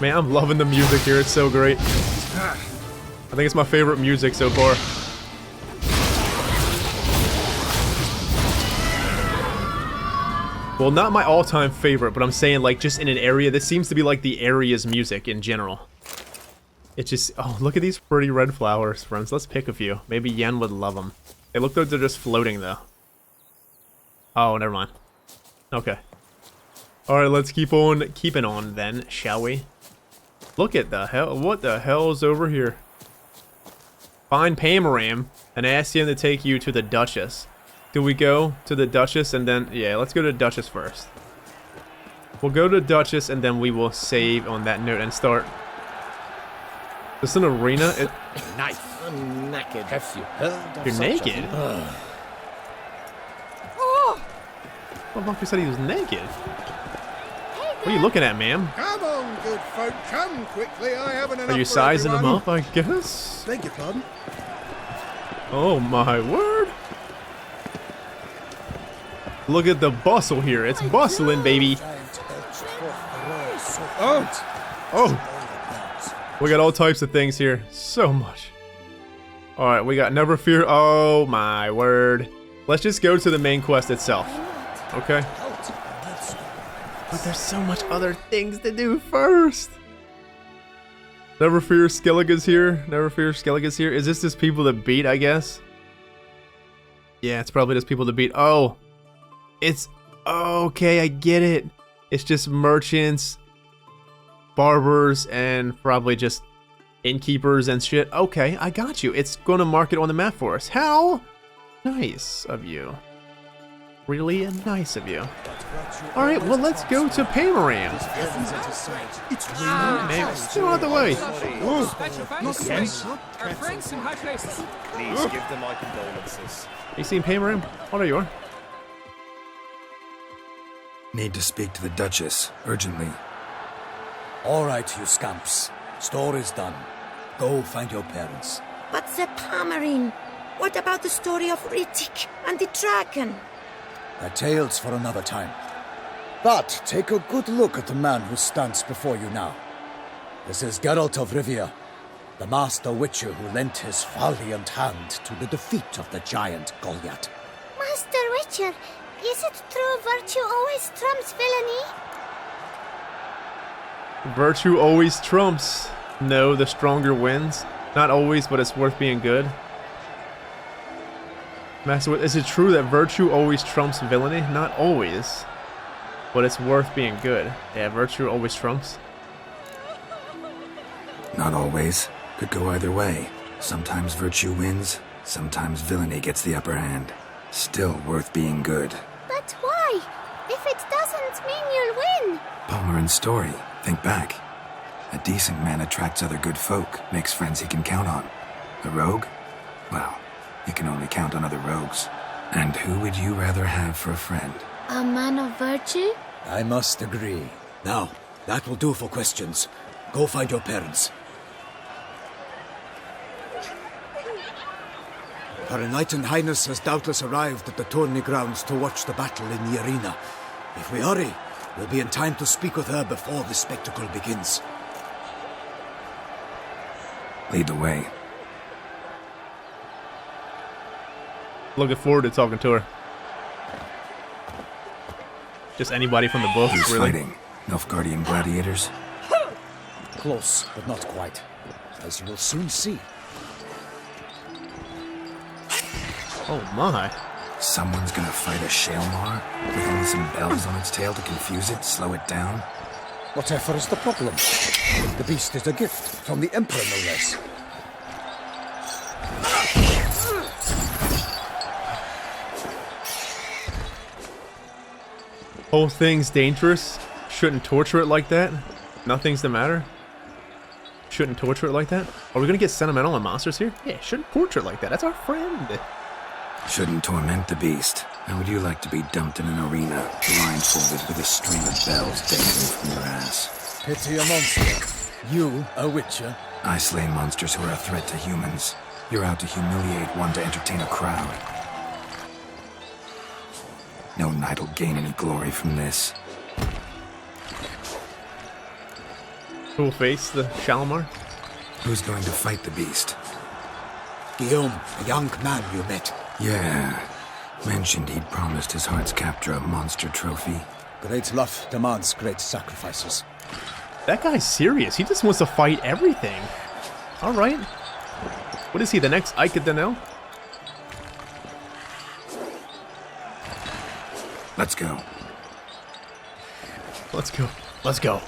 Man, I'm loving the music here, it's so great. I think it's my favorite music so far. Well, not my all-time favorite, but I'm saying, like, just in an area, this seems to be, like, the area's music in general. It just, oh, look at these pretty red flowers, friends. Let's pick a few. Maybe Yen would love them. They look like they're just floating, though. Oh, never mind. Okay. Alright, let's keep on keeping on, then, shall we? Look at the hell, what the hell is over here? Find Pamparam and ask him to take you to the Duchess. Do we go to the Duchess and then... yeah, let's go to the Duchess first. We'll go to the Duchess and then we will save on that note and start. This is an arena? Nice. I'm naked. Have you heard? You're naked? Oh! Well, Bumpy said he was naked. What are you looking at, ma'am? Come on, good folk, come quickly. I haven't enough. Are you for sizing them everyone. up, I guess? Beg your pardon? Oh my word. Look at the bustle here. It's bustling, baby. Oh. We got all types of things here. So much. Alright, we got Never Fear. Oh my word. Let's just go to the main quest itself. Okay? But there's so much other things to do first. Never Fear Skellige's here. Never Fear Skellige's here. Is this just people to beat, I guess? Yeah, it's probably just people to beat. Oh. It's... Okay, I get it. It's just merchants, barbers, and probably just innkeepers and shit. Okay, I got you. It's going to mark it on the map for us. How nice of you. Really nice of you. Alright, well, let's go to Paymaram. Get out of the way. Please give them my condolences. You seen Paymaram? Oh, there you are. Need to speak to the Duchess, urgently. All right, you scamps. Story's done. Go find your parents. But the Pamarin, what about the story of Riddick and the dragon? The tales for another time. But take a good look at the man who stands before you now. This is Geralt of Rivia, the master witcher who lent his valiant hand to the defeat of the giant Goliath. Master Witcher, is it true virtue always trumps villainy? Virtue always trumps. No, the stronger wins. Not always, but it's worth being good. Master, is it true that virtue always trumps villainy? Not always, but it's worth being good. Yeah, virtue always trumps. Not always. Could go either way. Sometimes virtue wins, sometimes villainy gets the upper hand. Still worth being good. But why? If it doesn't mean you'll win. Palmer story. Think back. A decent man attracts other good folk, makes friends he can count on. A rogue? Well, you can only count on other rogues. And who would you rather have for a friend? A man of virtue? I must agree. Now, that will do for questions. Go find your parents. Her Knight and Highness has doubtless arrived at the tourney grounds to watch the battle in the arena. If we hurry, we'll be in time to speak with her before the spectacle begins. Lead the way. Looking forward to talking to her. Just anybody from the book, Who's really. fighting? Nilfgaardian gladiators? Close, but not quite. As you will soon see. Oh my. Someone's gonna fight a Shaelmar with only some bells on its tail to confuse it, slow it down? Whatever is the problem? The beast is a gift from the Emperor, no less. Whole thing's dangerous. Shouldn't torture it like that. Nothing's the matter. Shouldn't torture it like that. Are we gonna get sentimental on monsters here? Yeah, shouldn't torture it like that. That's our friend. Shouldn't torment the beast. How would you like to be dumped in an arena, blindfolded with a string of bells dangling from your ass? Pity a monster. You, a witcher? I slay monsters who are a threat to humans. You're out to humiliate one to entertain a crowd. No knight will gain any glory from this. Cool face, the Shalimar. Who's going to fight the beast? Guillaume, a young man you met. Yeah. Mentioned he'd promised his heart's captor a monster trophy. Great love demands great sacrifices. That guy's serious. He just wants to fight everything. Alright. What is he, the next Ike Danel? Let's go. Let's go. Let's go.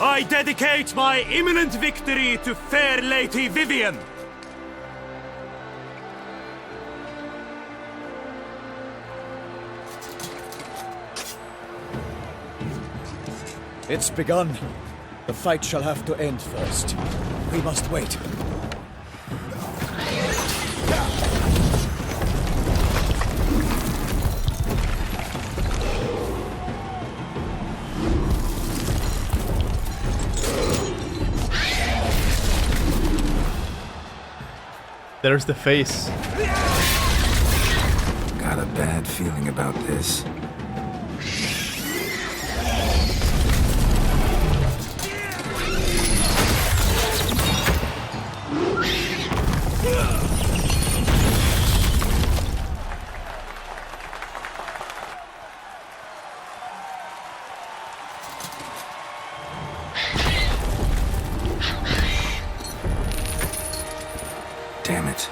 I dedicate my imminent victory to fair Lady Vivian. It's begun. The fight shall have to end first. We must wait. There's the face. Got a bad feeling about this. Damn it.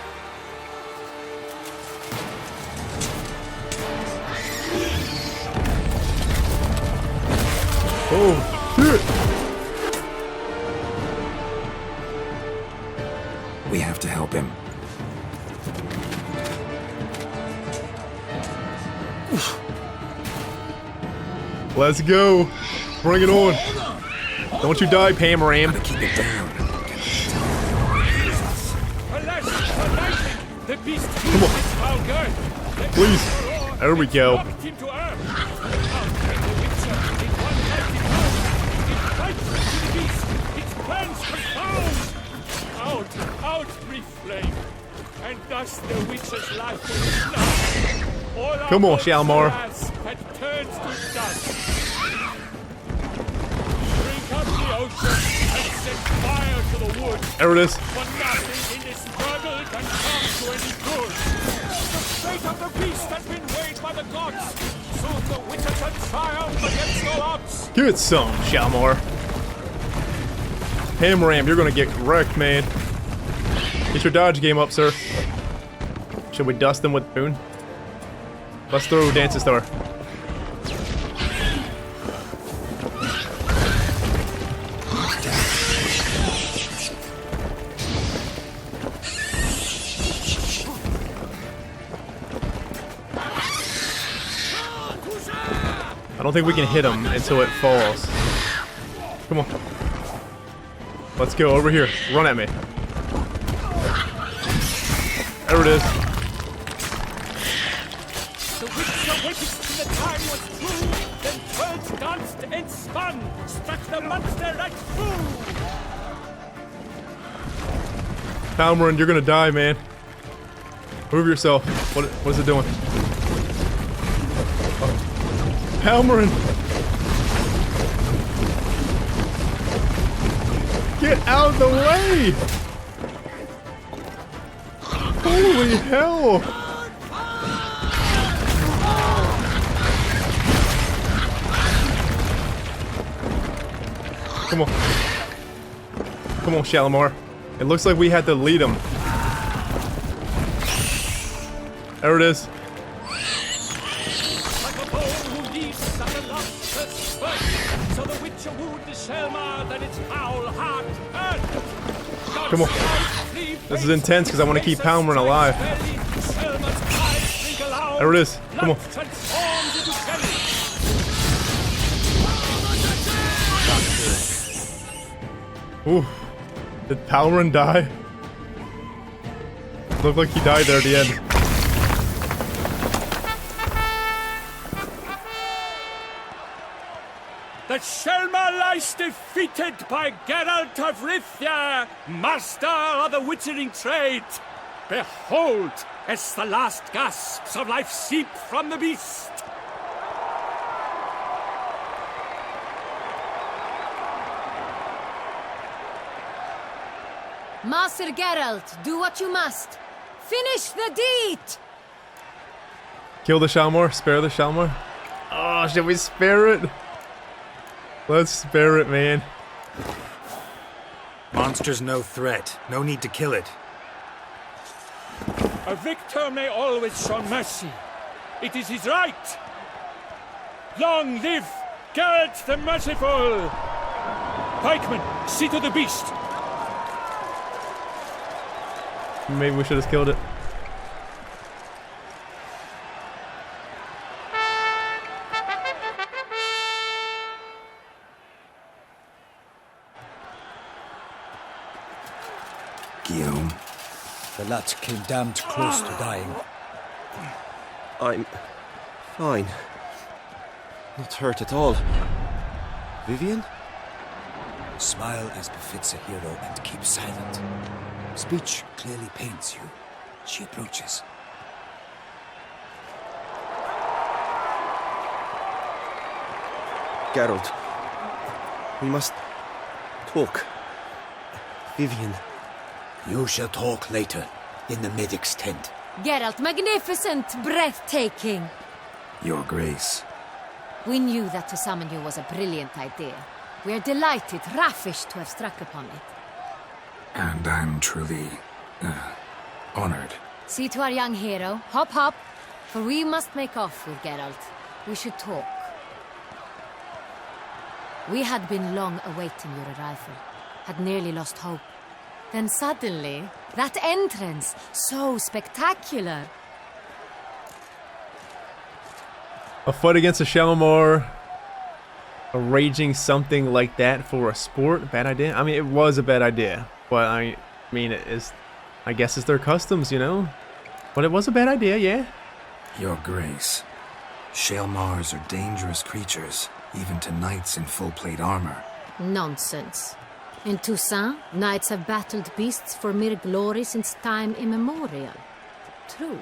Oh, shit. We have to help him. Let's go. Bring it on. Don't you die, Pam Ram. Keep it down. Come on. Please. There we go. Out, brief flame, and thus the witch's life was lost. Come on, Shalmar. Had turned to dust. Drink up the ocean and set fire to the wood. There it is. For nothing in this struggle can come to any good. The fate of the beast has been weighed by the gods. Soon the witcher shall triumph against the odds. Get some, Shalmar. Pam Ram, you're gonna get wrecked, man. Get your dodge game up, sir. Should we dust them with Boone? Let's throw Dancing Star. I don't think we can hit him until it falls. Come on. Let's go over here. Run at me. There it is. The witcher waited till the time was true, then twirled, danced, and spun, struck the monster right through. Palmerin, you're gonna die, man. Move yourself. What is it doing? Palmerin! Get out of the way! Holy hell! Come on. Come on, Shalimar. It looks like we had to lead him. There it is. Like a bow who leaps at the lobster's foot, so the witcher wooed the Shelmar, then its foul heart hurt. Come on. This is intense because I want to keep Palmerin alive. There it is. Come on. Ooh. Did Palmerin die? Looked like he died there at the end. The Shelmar lies defeated by Geralt of Rivia, master of the witchering trade. Behold, as the last gasps of life seep from the beast. Master Geralt, do what you must. Finish the deed! Kill the Shalmar? Spare the Shalmar? Oh, should we spare it? Let's spare it, man. Monster's no threat. No need to kill it. A victor may always show mercy. It is his right. Long live Geralt the Merciful! Pikeman, see to the beast. Maybe we should have killed it. Guillaume? The lad came damned close to dying. I'm fine. Not hurt at all. Vivian? Smile as befits a hero and keep silent. Speech clearly pains you. She approaches. Geralt. We must talk. Vivian. You shall talk later, in the medic's tent. Geralt, magnificent, breathtaking. Your Grace. We knew that to summon you was a brilliant idea. We are delighted, ravished to have struck upon it. And I'm truly, honored. See to our young hero. Hop, hop. For we must make off with Geralt. We should talk. We had been long awaiting your arrival. Had nearly lost hope. Then suddenly, that entrance, so spectacular. A fight against a Shalimar, arranging something like that for a sport, bad idea. I mean, it was a bad idea, but I mean, I guess it's their customs, you know. But it was a bad idea, yeah. Your Grace, Shalimars are dangerous creatures, even to knights in full plate armor. Nonsense. In Toussaint, knights have battled beasts for mere glory since time immemorial. True.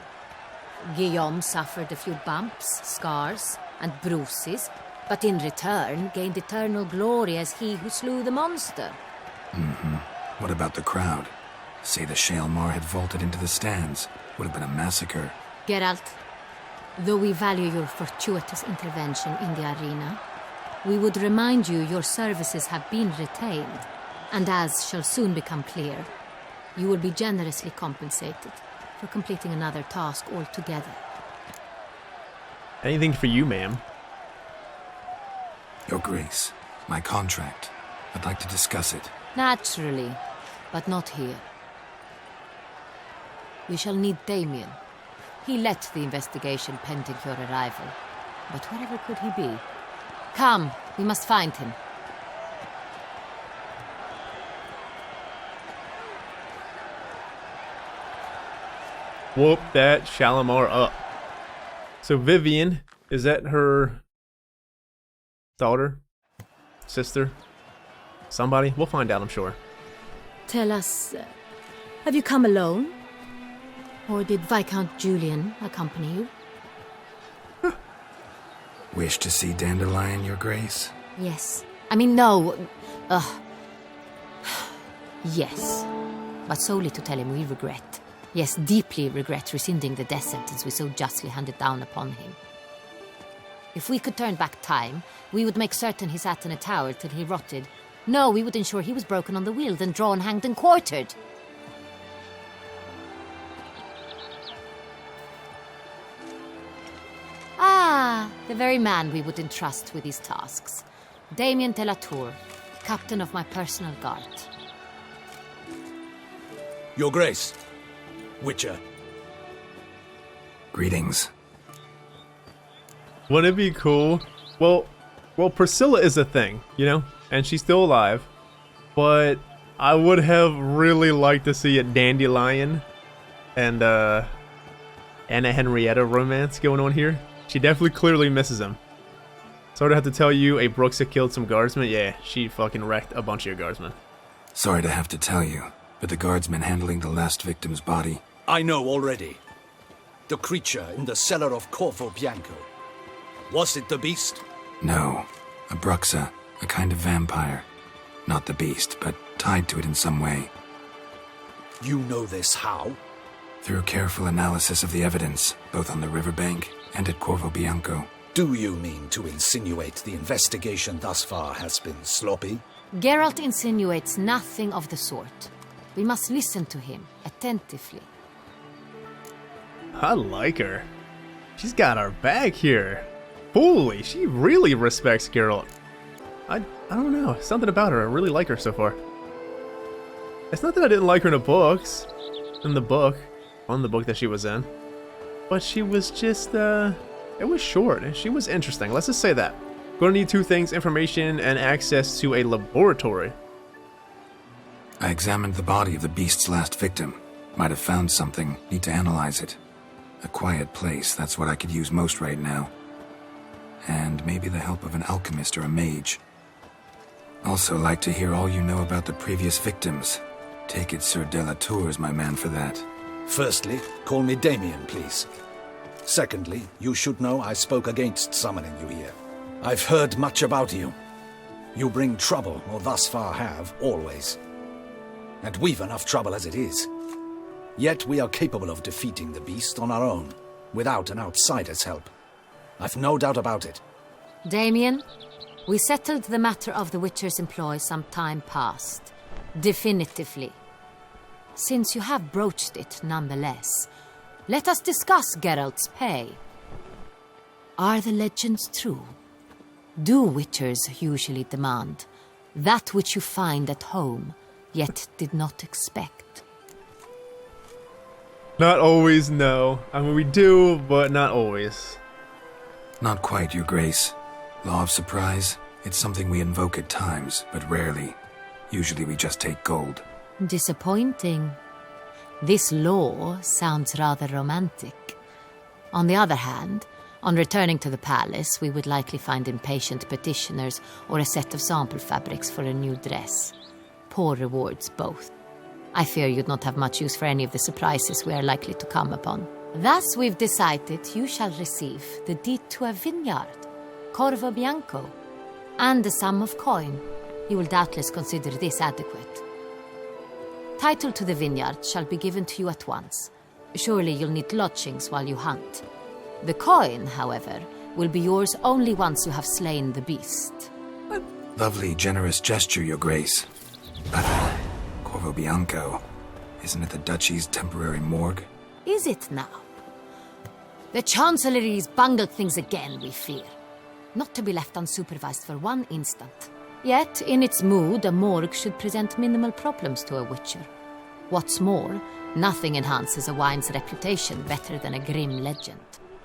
Guillaume suffered a few bumps, scars, and bruises, but in return gained eternal glory as he who slew the monster. What about the crowd? Say the Shalimar had vaulted into the stands. Would have been a massacre. Geralt, though we value your fortuitous intervention in the arena, we would remind you your services have been retained. And as shall soon become clear, you will be generously compensated for completing another task altogether. Anything for you, ma'am. Your Grace, my contract. I'd like to discuss it. Naturally, but not here. We shall need Damien. He led the investigation pending your arrival. But wherever could he be? Come, we must find him. Whoop that Shalimar up. So Vivian, is that her daughter? Sister? Somebody? We'll find out, I'm sure. Tell us, have you come alone? Or did Viscount Julian accompany you? Wish to see Dandelion, Your Grace? Yes. I mean, no. Yes. But solely to tell him we regret. Yes, deeply regret rescinding the death sentence we so justly handed down upon him. If we could turn back time, we would make certain he sat in a tower till he rotted. No, we would ensure he was broken on the wheel, then drawn, hanged, and quartered. Ah, the very man we would entrust with these tasks. Damien de la Tour, captain of my personal guard. Your Grace. Witcher. Greetings. Wouldn't it be cool? Well, Priscilla is a thing, you know? And she's still alive. But I would have really liked to see a Dandelion and Anna Henrietta romance going on here. She definitely clearly misses him. Sorry to have to tell you, a Bruxa killed some guardsmen. Yeah, she fucking wrecked a bunch of your guardsmen. Sorry to have to tell you, but the guardsman handling the last victim's body... I know already. The creature in the cellar of Corvo Bianco. Was it the beast? No. A Bruxa, a kind of vampire. Not the beast, but tied to it in some way. You know this how? Through careful analysis of the evidence, both on the riverbank and at Corvo Bianco. Do you mean to insinuate the investigation thus far has been sloppy? Geralt insinuates nothing of the sort. We must listen to him attentively. I like her. She's got our back here. Holy, she really respects Geralt. I don't know, something about her. I really like her so far. It's not that I didn't like her in the books. On the book that she was in. But she was just, it was short and she was interesting. Let's just say that. Gonna need two things, information and access to a laboratory. I examined the body of the beast's last victim. Might have found something. Need to analyze it. A quiet place, that's what I could use most right now. And maybe the help of an alchemist or a mage. Also like to hear all you know about the previous victims. Take it Sir Delatour's my man for that. Firstly, call me Damien, please. Secondly, you should know I spoke against summoning you here. I've heard much about you. You bring trouble, or thus far have, always. And we've enough trouble as it is. Yet we are capable of defeating the beast on our own, without an outsider's help. I've no doubt about it. Damien, we settled the matter of the Witcher's employ some time past. Definitively. Since you have broached it nonetheless, let us discuss Geralt's pay. Are the legends true? Do Witchers usually demand that which you find at home, yet did not expect? Not always, no. I mean, we do, but not always. Not quite, Your Grace. Law of surprise, it's something we invoke at times, but rarely. Usually we just take gold. Disappointing. This law sounds rather romantic. On the other hand, on returning to the palace, we would likely find impatient petitioners or a set of sample fabrics for a new dress. Poor rewards, both. I fear you'd not have much use for any of the surprises we are likely to come upon. Thus, we've decided you shall receive the deed to a vineyard, Corvo Bianco, and a sum of coin. You will doubtless consider this adequate. Title to the vineyard shall be given to you at once. Surely you'll need lodgings while you hunt. The coin, however, will be yours only once you have slain the beast. Lovely, generous gesture, Your Grace. But Corvo Bianco, isn't it the Duchy's temporary morgue? Is it now? The Chancellery's bungled things again, we fear. Not to be left unsupervised for one instant. Yet, in its mood, a morgue should present minimal problems to a Witcher. What's more, nothing enhances a wine's reputation better than a grim legend.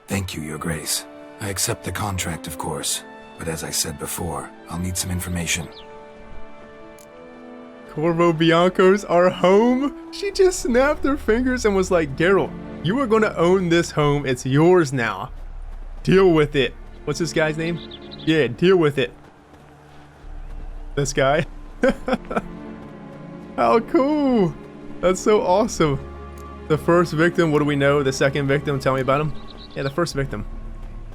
Thank you, Your Grace. I accept the contract, of course. But as I said before, I'll need some information. Corvo Bianco's our home? She just snapped her fingers and was like, Geralt, you are going to own this home. It's yours now. Deal with it. What's this guy's name? Yeah, deal with it. This guy. How cool. That's so awesome. The first victim, what do we know? The second victim, tell me about him. Yeah, the first victim.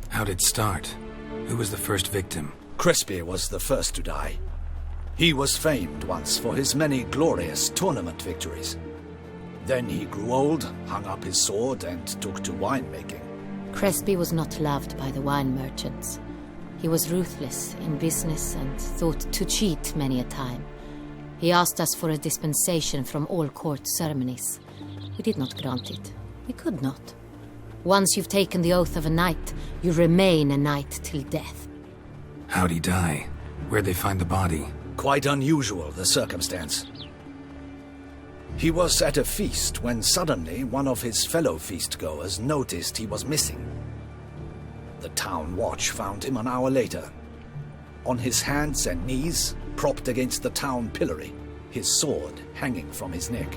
How'd it start? Who was the first victim? Crespi was the first to die. He was famed once for his many glorious tournament victories. Then he grew old, hung up his sword, and took to winemaking. Crespi was not loved by the wine merchants. He was ruthless in business and thought to cheat many a time. He asked us for a dispensation from all court ceremonies. We did not grant it. We could not. Once you've taken the oath of a knight, you remain a knight till death. How'd he die? Where'd they find the body? Quite unusual, the circumstance. He was at a feast when suddenly one of his fellow feastgoers noticed he was missing. The town watch found him an hour later. On his hands and knees, propped against the town pillory, his sword hanging from his neck.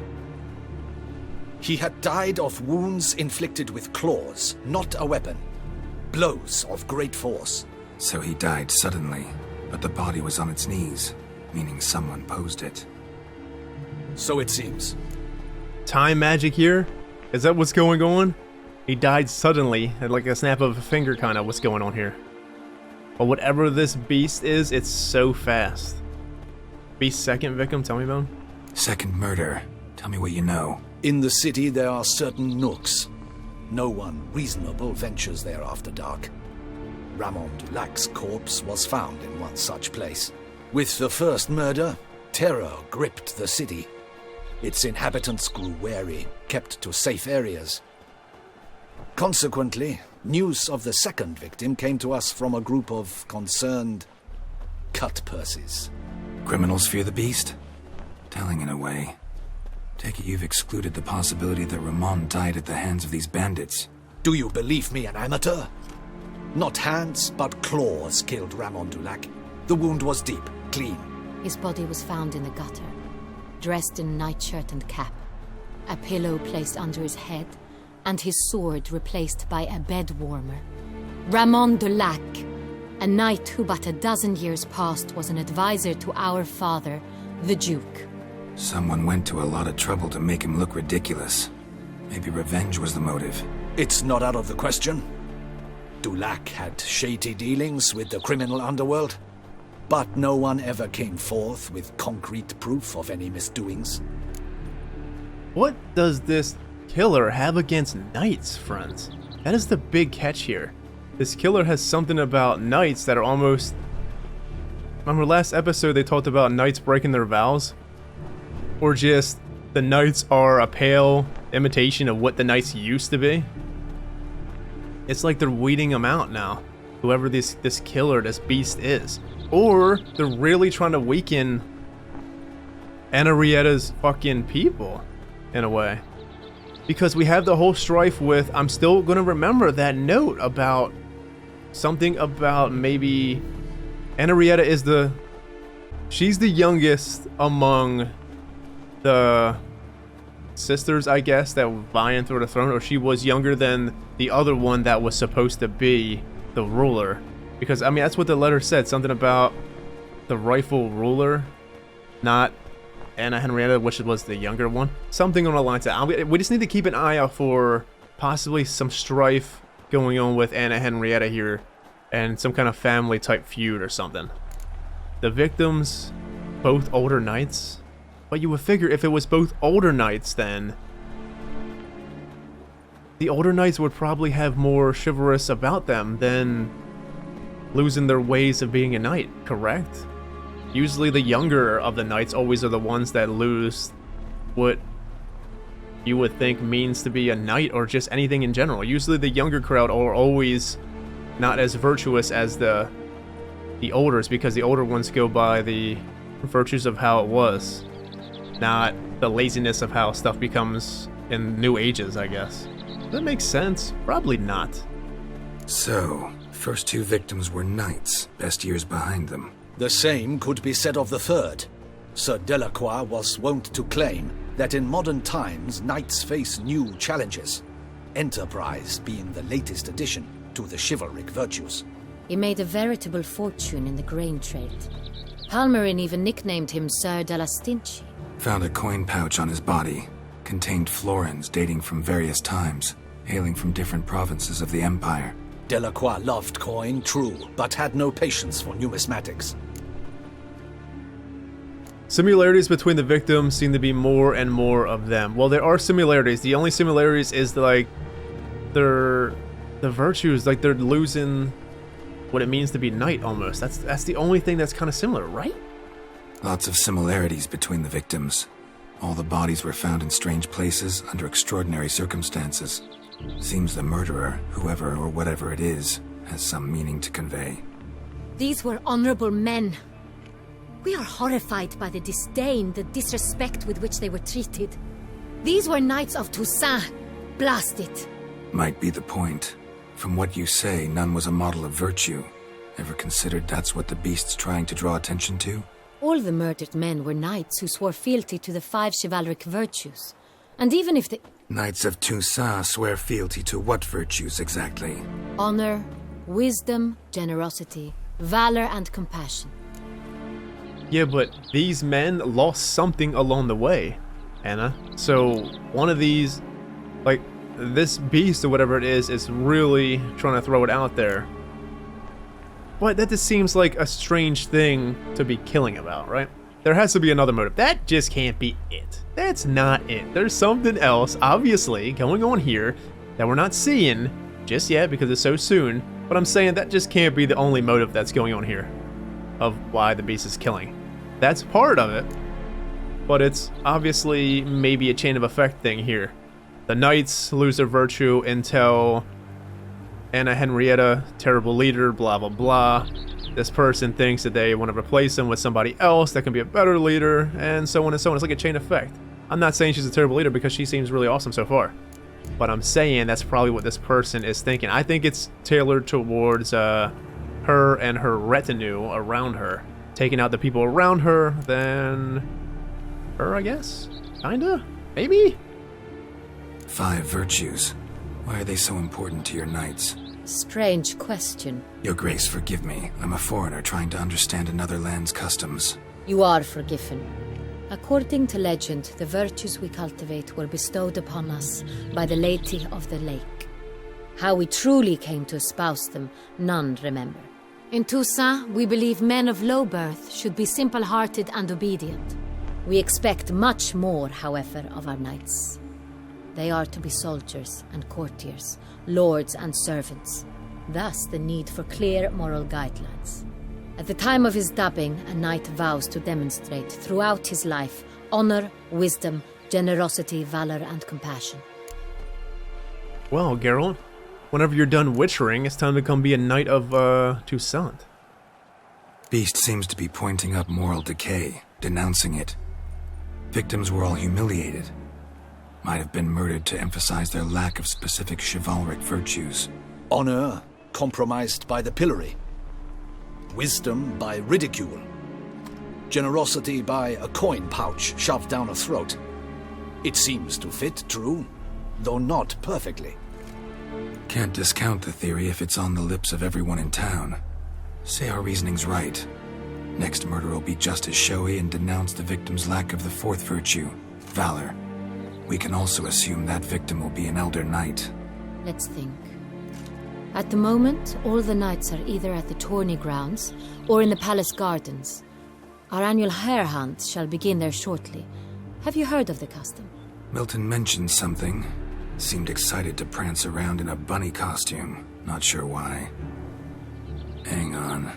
He had died of wounds inflicted with claws, not a weapon. Blows of great force. So he died suddenly, but the body was on its knees, meaning someone posed it. So it seems. Time magic here? Is that what's going on? He died suddenly, at like a snap of a finger kind of what's going on here. But whatever this beast is, it's so fast. Beast's second victim, tell me about him. Second murder. Tell me what you know. In the city there are certain nooks. No one reasonable ventures there after dark. Ramon Dulac's corpse was found in one such place. With the first murder, terror gripped the city. Its inhabitants grew wary, kept to safe areas. Consequently, news of the second victim came to us from a group of concerned cut-purses. Criminals fear the beast? Telling in a way. Take it you've excluded the possibility that Ramon died at the hands of these bandits. Do you believe me an amateur? Not hands, but claws killed Ramon Dulac. The wound was deep, clean. His body was found in the gutter. dressed in nightshirt and cap, a pillow placed under his head, and his sword replaced by a bed warmer. Ramon de Lac, a knight who but a dozen years past was an advisor to our father, the Duke. Someone went to a lot of trouble to make him look ridiculous. Maybe revenge was the motive. It's not out of the question. Dulac had shady dealings with the criminal underworld, but no one ever came forth with concrete proof of any misdoings. What does this killer have against knights, friends? That is the big catch here. This killer has something about knights that are almost... Remember last episode they talked about knights breaking their vows? Or just the knights are a pale imitation of what the knights used to be? It's like they're weeding them out now, whoever this killer, this beast is. Or they're really trying to weaken Anna Henrietta's fucking people, in a way. Because we have the whole strife with, I'm still gonna remember that note about something about maybe Anna Henrietta is she's the youngest among the sisters, I guess, that were vying for the throne, or she was younger than the other one that was supposed to be the ruler. Because, I mean, that's what the letter said, something about the rightful ruler, not Anna Henrietta, which was the younger one. Something on the lines of that. We just need to keep an eye out for possibly some strife going on with Anna Henrietta here, and some kind of family type feud or something. The victims, both older knights. But you would figure if it was both older knights, then the older knights would probably have more chivalrous about them than losing their ways of being a knight, correct? Usually the younger of the knights always are the ones that lose what you would think means to be a knight, or just anything in general. Usually the younger crowd are always not as virtuous as the olders, because the older ones go by the virtues of how it was, not the laziness of how stuff becomes in new ages, I guess. That makes sense. Probably not. So, first two victims were knights, best years behind them. The same could be said of the third. Sir Delacroix was wont to claim that in modern times knights face new challenges, enterprise being the latest addition to the chivalric virtues. He made a veritable fortune in the grain trade. Palmerin even nicknamed him Sir de la Stinchi. Found a coin pouch on his body. Contained florins dating from various times, hailing from different provinces of the Empire. Delacroix loved coin, true, but had no patience for numismatics. Similarities between the victims seem to be more and more of them. Well, there are similarities. The only similarities is like the virtues, like they're losing what it means to be knight almost. That's the only thing that's kind of similar, right? Lots of similarities between the victims. All the bodies were found in strange places under extraordinary circumstances. Seems the murderer, whoever or whatever it is, has some meaning to convey. These were honorable men. We are horrified by the disdain, the disrespect with which they were treated. These were knights of Toussaint. Blast it. Might be the point. From what you say, none was a model of virtue. Ever considered that's what the beast's trying to draw attention to? All the murdered men were knights who swore fealty to the 5 chivalric virtues. And even if the... Knights of Toussaint swear fealty to what virtues exactly? Honor, wisdom, generosity, valor, and compassion. Yeah, but these men lost something along the way, Anna. So one of these, like, this beast or whatever it is really trying to throw it out there. But that just seems like a strange thing to be killing about, right? There has to be another motive. That just can't be it. That's not it. There's something else, obviously, going on here that we're not seeing just yet because it's so soon. But I'm saying that just can't be the only motive that's going on here of why the beast is killing. That's part of it. But it's obviously maybe a chain of effect thing here. The knights lose their virtue until Anna Henrietta, terrible leader, blah, blah, blah. This person thinks that they want to replace him with somebody else that can be a better leader, and so on and so on. It's like a chain effect. I'm not saying she's a terrible leader because she seems really awesome so far. But I'm saying that's probably what this person is thinking. I think it's tailored towards her and her retinue around her. Taking out the people around her, then her, I guess? Kinda? Maybe? 5 virtues. Why are they so important to your knights? Strange question. Your Grace, forgive me. I'm a foreigner trying to understand another land's customs. You are forgiven. According to legend, the virtues we cultivate were bestowed upon us by the Lady of the Lake. How we truly came to espouse them, none remember. In Toussaint, we believe men of low birth should be simple-hearted and obedient. We expect much more, however, of our knights. They are to be soldiers and courtiers, lords and servants. Thus, the need for clear moral guidelines. At the time of his dubbing, a knight vows to demonstrate throughout his life honor, wisdom, generosity, valor, and compassion. Well, Geralt, whenever you're done witchering, it's time to come be a knight of, Toussaint. Beast seems to be pointing up moral decay, denouncing it. Victims were all humiliated. Might have been murdered to emphasize their lack of specific chivalric virtues. Honor compromised by the pillory. Wisdom by ridicule. Generosity by a coin pouch shoved down a throat. It seems to fit, true, though not perfectly. Can't discount the theory if it's on the lips of everyone in town. Say our reasoning's right. Next murder will be just as showy and denounce the victim's lack of the 4th virtue, valor. We can also assume that victim will be an elder knight. Let's think. At the moment, all the knights are either at the tourney grounds or in the palace gardens. Our annual hare hunt shall begin there shortly. Have you heard of the custom? Milton mentioned something. Seemed excited to prance around in a bunny costume. Not sure why. Hang on.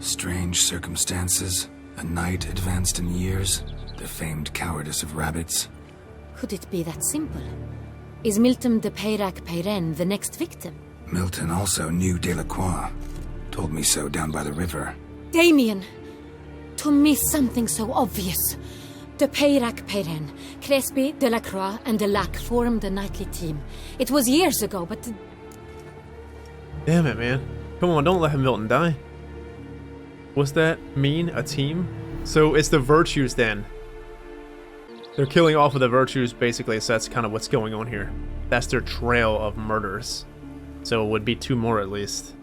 Strange circumstances. A knight advanced in years. The famed cowardice of rabbits. Could it be that simple? Is Milton de Peyrac-Peyren the next victim? Milton also knew Delacroix. Told me so down by the river. Damien! To miss something so obvious. De Peyrac-Peyren, Crespi, Delacroix, and Delac formed a knightly team. It was years ago, but... Damn it, man. Come on, don't let Milton die. What's that mean? A team? So it's the virtues then. They're killing off of the virtues, basically, so that's kind of what's going on here. That's their trail of murders. So it would be 2 more at least.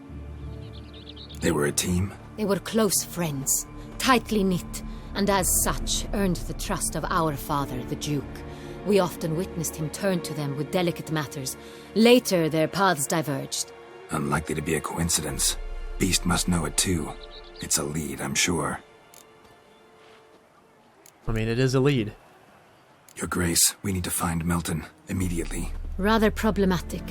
They were a team? They were close friends, tightly knit, and as such earned the trust of our father, the Duke. We often witnessed him turn to them with delicate matters. Later, their paths diverged. Unlikely to be a coincidence. Beast must know it too. It's a lead, I'm sure. I mean, it is a lead. Your Grace, we need to find Milton, immediately. Rather problematic.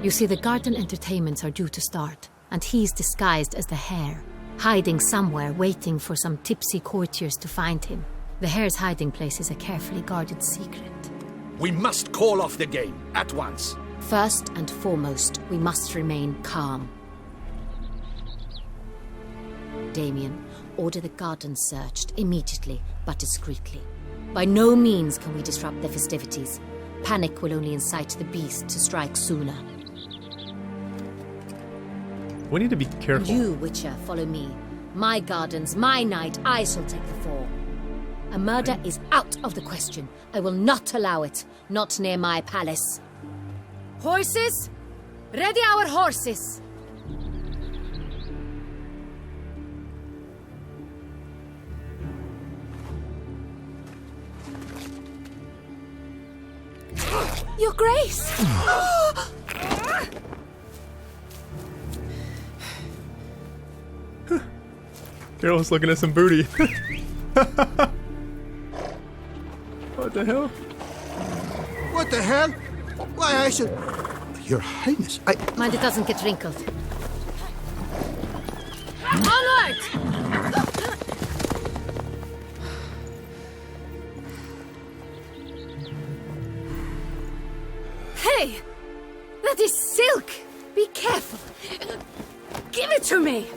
You see, the garden entertainments are due to start, and he's disguised as the hare, hiding somewhere, waiting for some tipsy courtiers to find him. The hare's hiding place is a carefully guarded secret. We must call off the game, at once. First and foremost, we must remain calm. Damien, order the garden searched immediately, but discreetly. By no means can we disrupt the festivities. Panic will only incite the beast to strike sooner. We need to be careful. And you, Witcher, follow me. My gardens, my night, I shall take the fall. A murder is out of the question. I will not allow it. Not near my palace. Horses? Ready our horses! Your Grace! Geralt's looking at some booty. What the hell? What the hell? Why, I should... Your Highness, I... Mind it doesn't get wrinkled. Onward! Hey! That is silk! Be careful! Give it to me!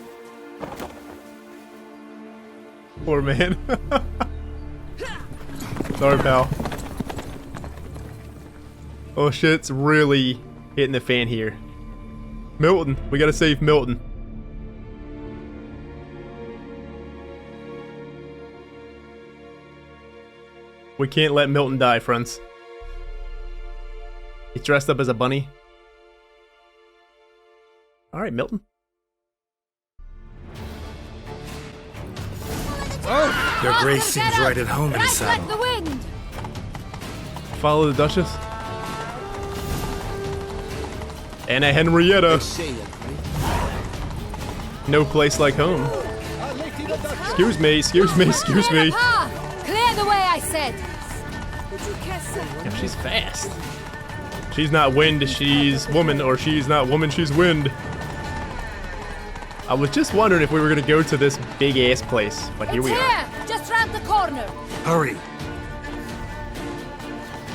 Poor man. Sorry, pal. Oh shit's really hitting the fan here. Milton, we gotta save Milton. We can't let Milton die, friends. He's dressed up as a bunny. Alright, Milton. Oh! Your grace seems right at home in the saddle. The wind. Follow the Duchess. Anna Henrietta. No place like home. Excuse me, excuse me, excuse me. Clear the way, I said. Yeah, she's fast. She's not wind, she's woman, or she's not woman, she's wind. I was just wondering if we were gonna go to this big ass place, but here we are. Just round the corner. Hurry.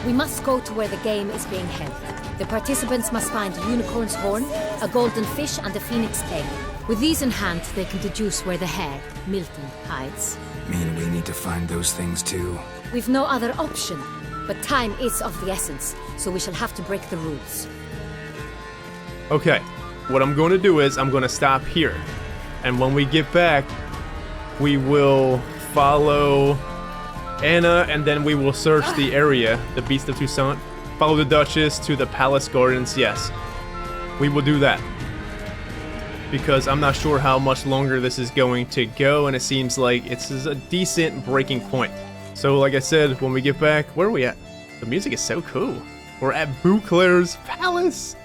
We must go to where the game is being held. The participants must find a unicorn's horn, a golden fish, and a phoenix egg. With these in hand, they can deduce where the hare, Milton, hides. Mean we need to find those things too? We've no other option, but time is of the essence, so we shall have to break the rules. Okay, what I'm going to do is I'm going to stop here, and when we get back, we will follow Anna, and then we will search the area, the Beast of Toussaint. Follow the Duchess to the Palace Gardens, yes. We will do that. Because I'm not sure how much longer this is going to go, and it seems like it's a decent breaking point. So like I said, when we get back, where are we at? The music is so cool. We're at Beauclair's Palace.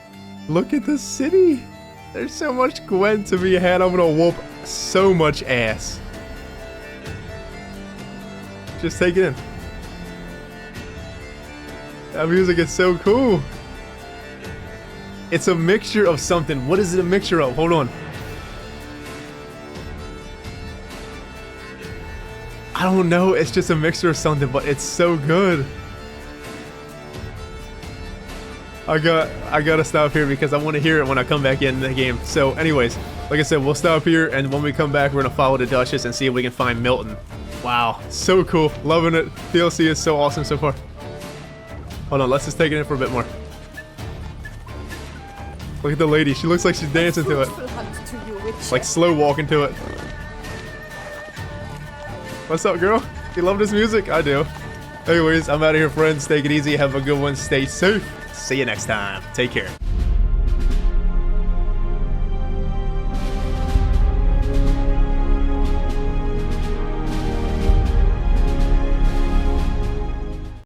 Look at the city. There's so much Gwent to be had. I'm gonna whoop so much ass. Just take it in. That music is so cool. It's a mixture of something. What is it a mixture of? Hold on. I don't know. It's just a mixture of something, but it's so good. I gotta stop here because I want to hear it when I come back in the game. So anyways, like I said, we'll stop here, and when we come back, we're gonna follow the Duchess and see if we can find Milton. Wow, so cool. Loving it. DLC is so awesome so far. Hold on, let's just take it in for a bit more. Look at the lady. She looks like she's dancing to it. Like slow walking to it. What's up, girl? You love this music? I do. Anyways, I'm out of here, friends. Take it easy. Have a good one. Stay safe. See you next time. Take care.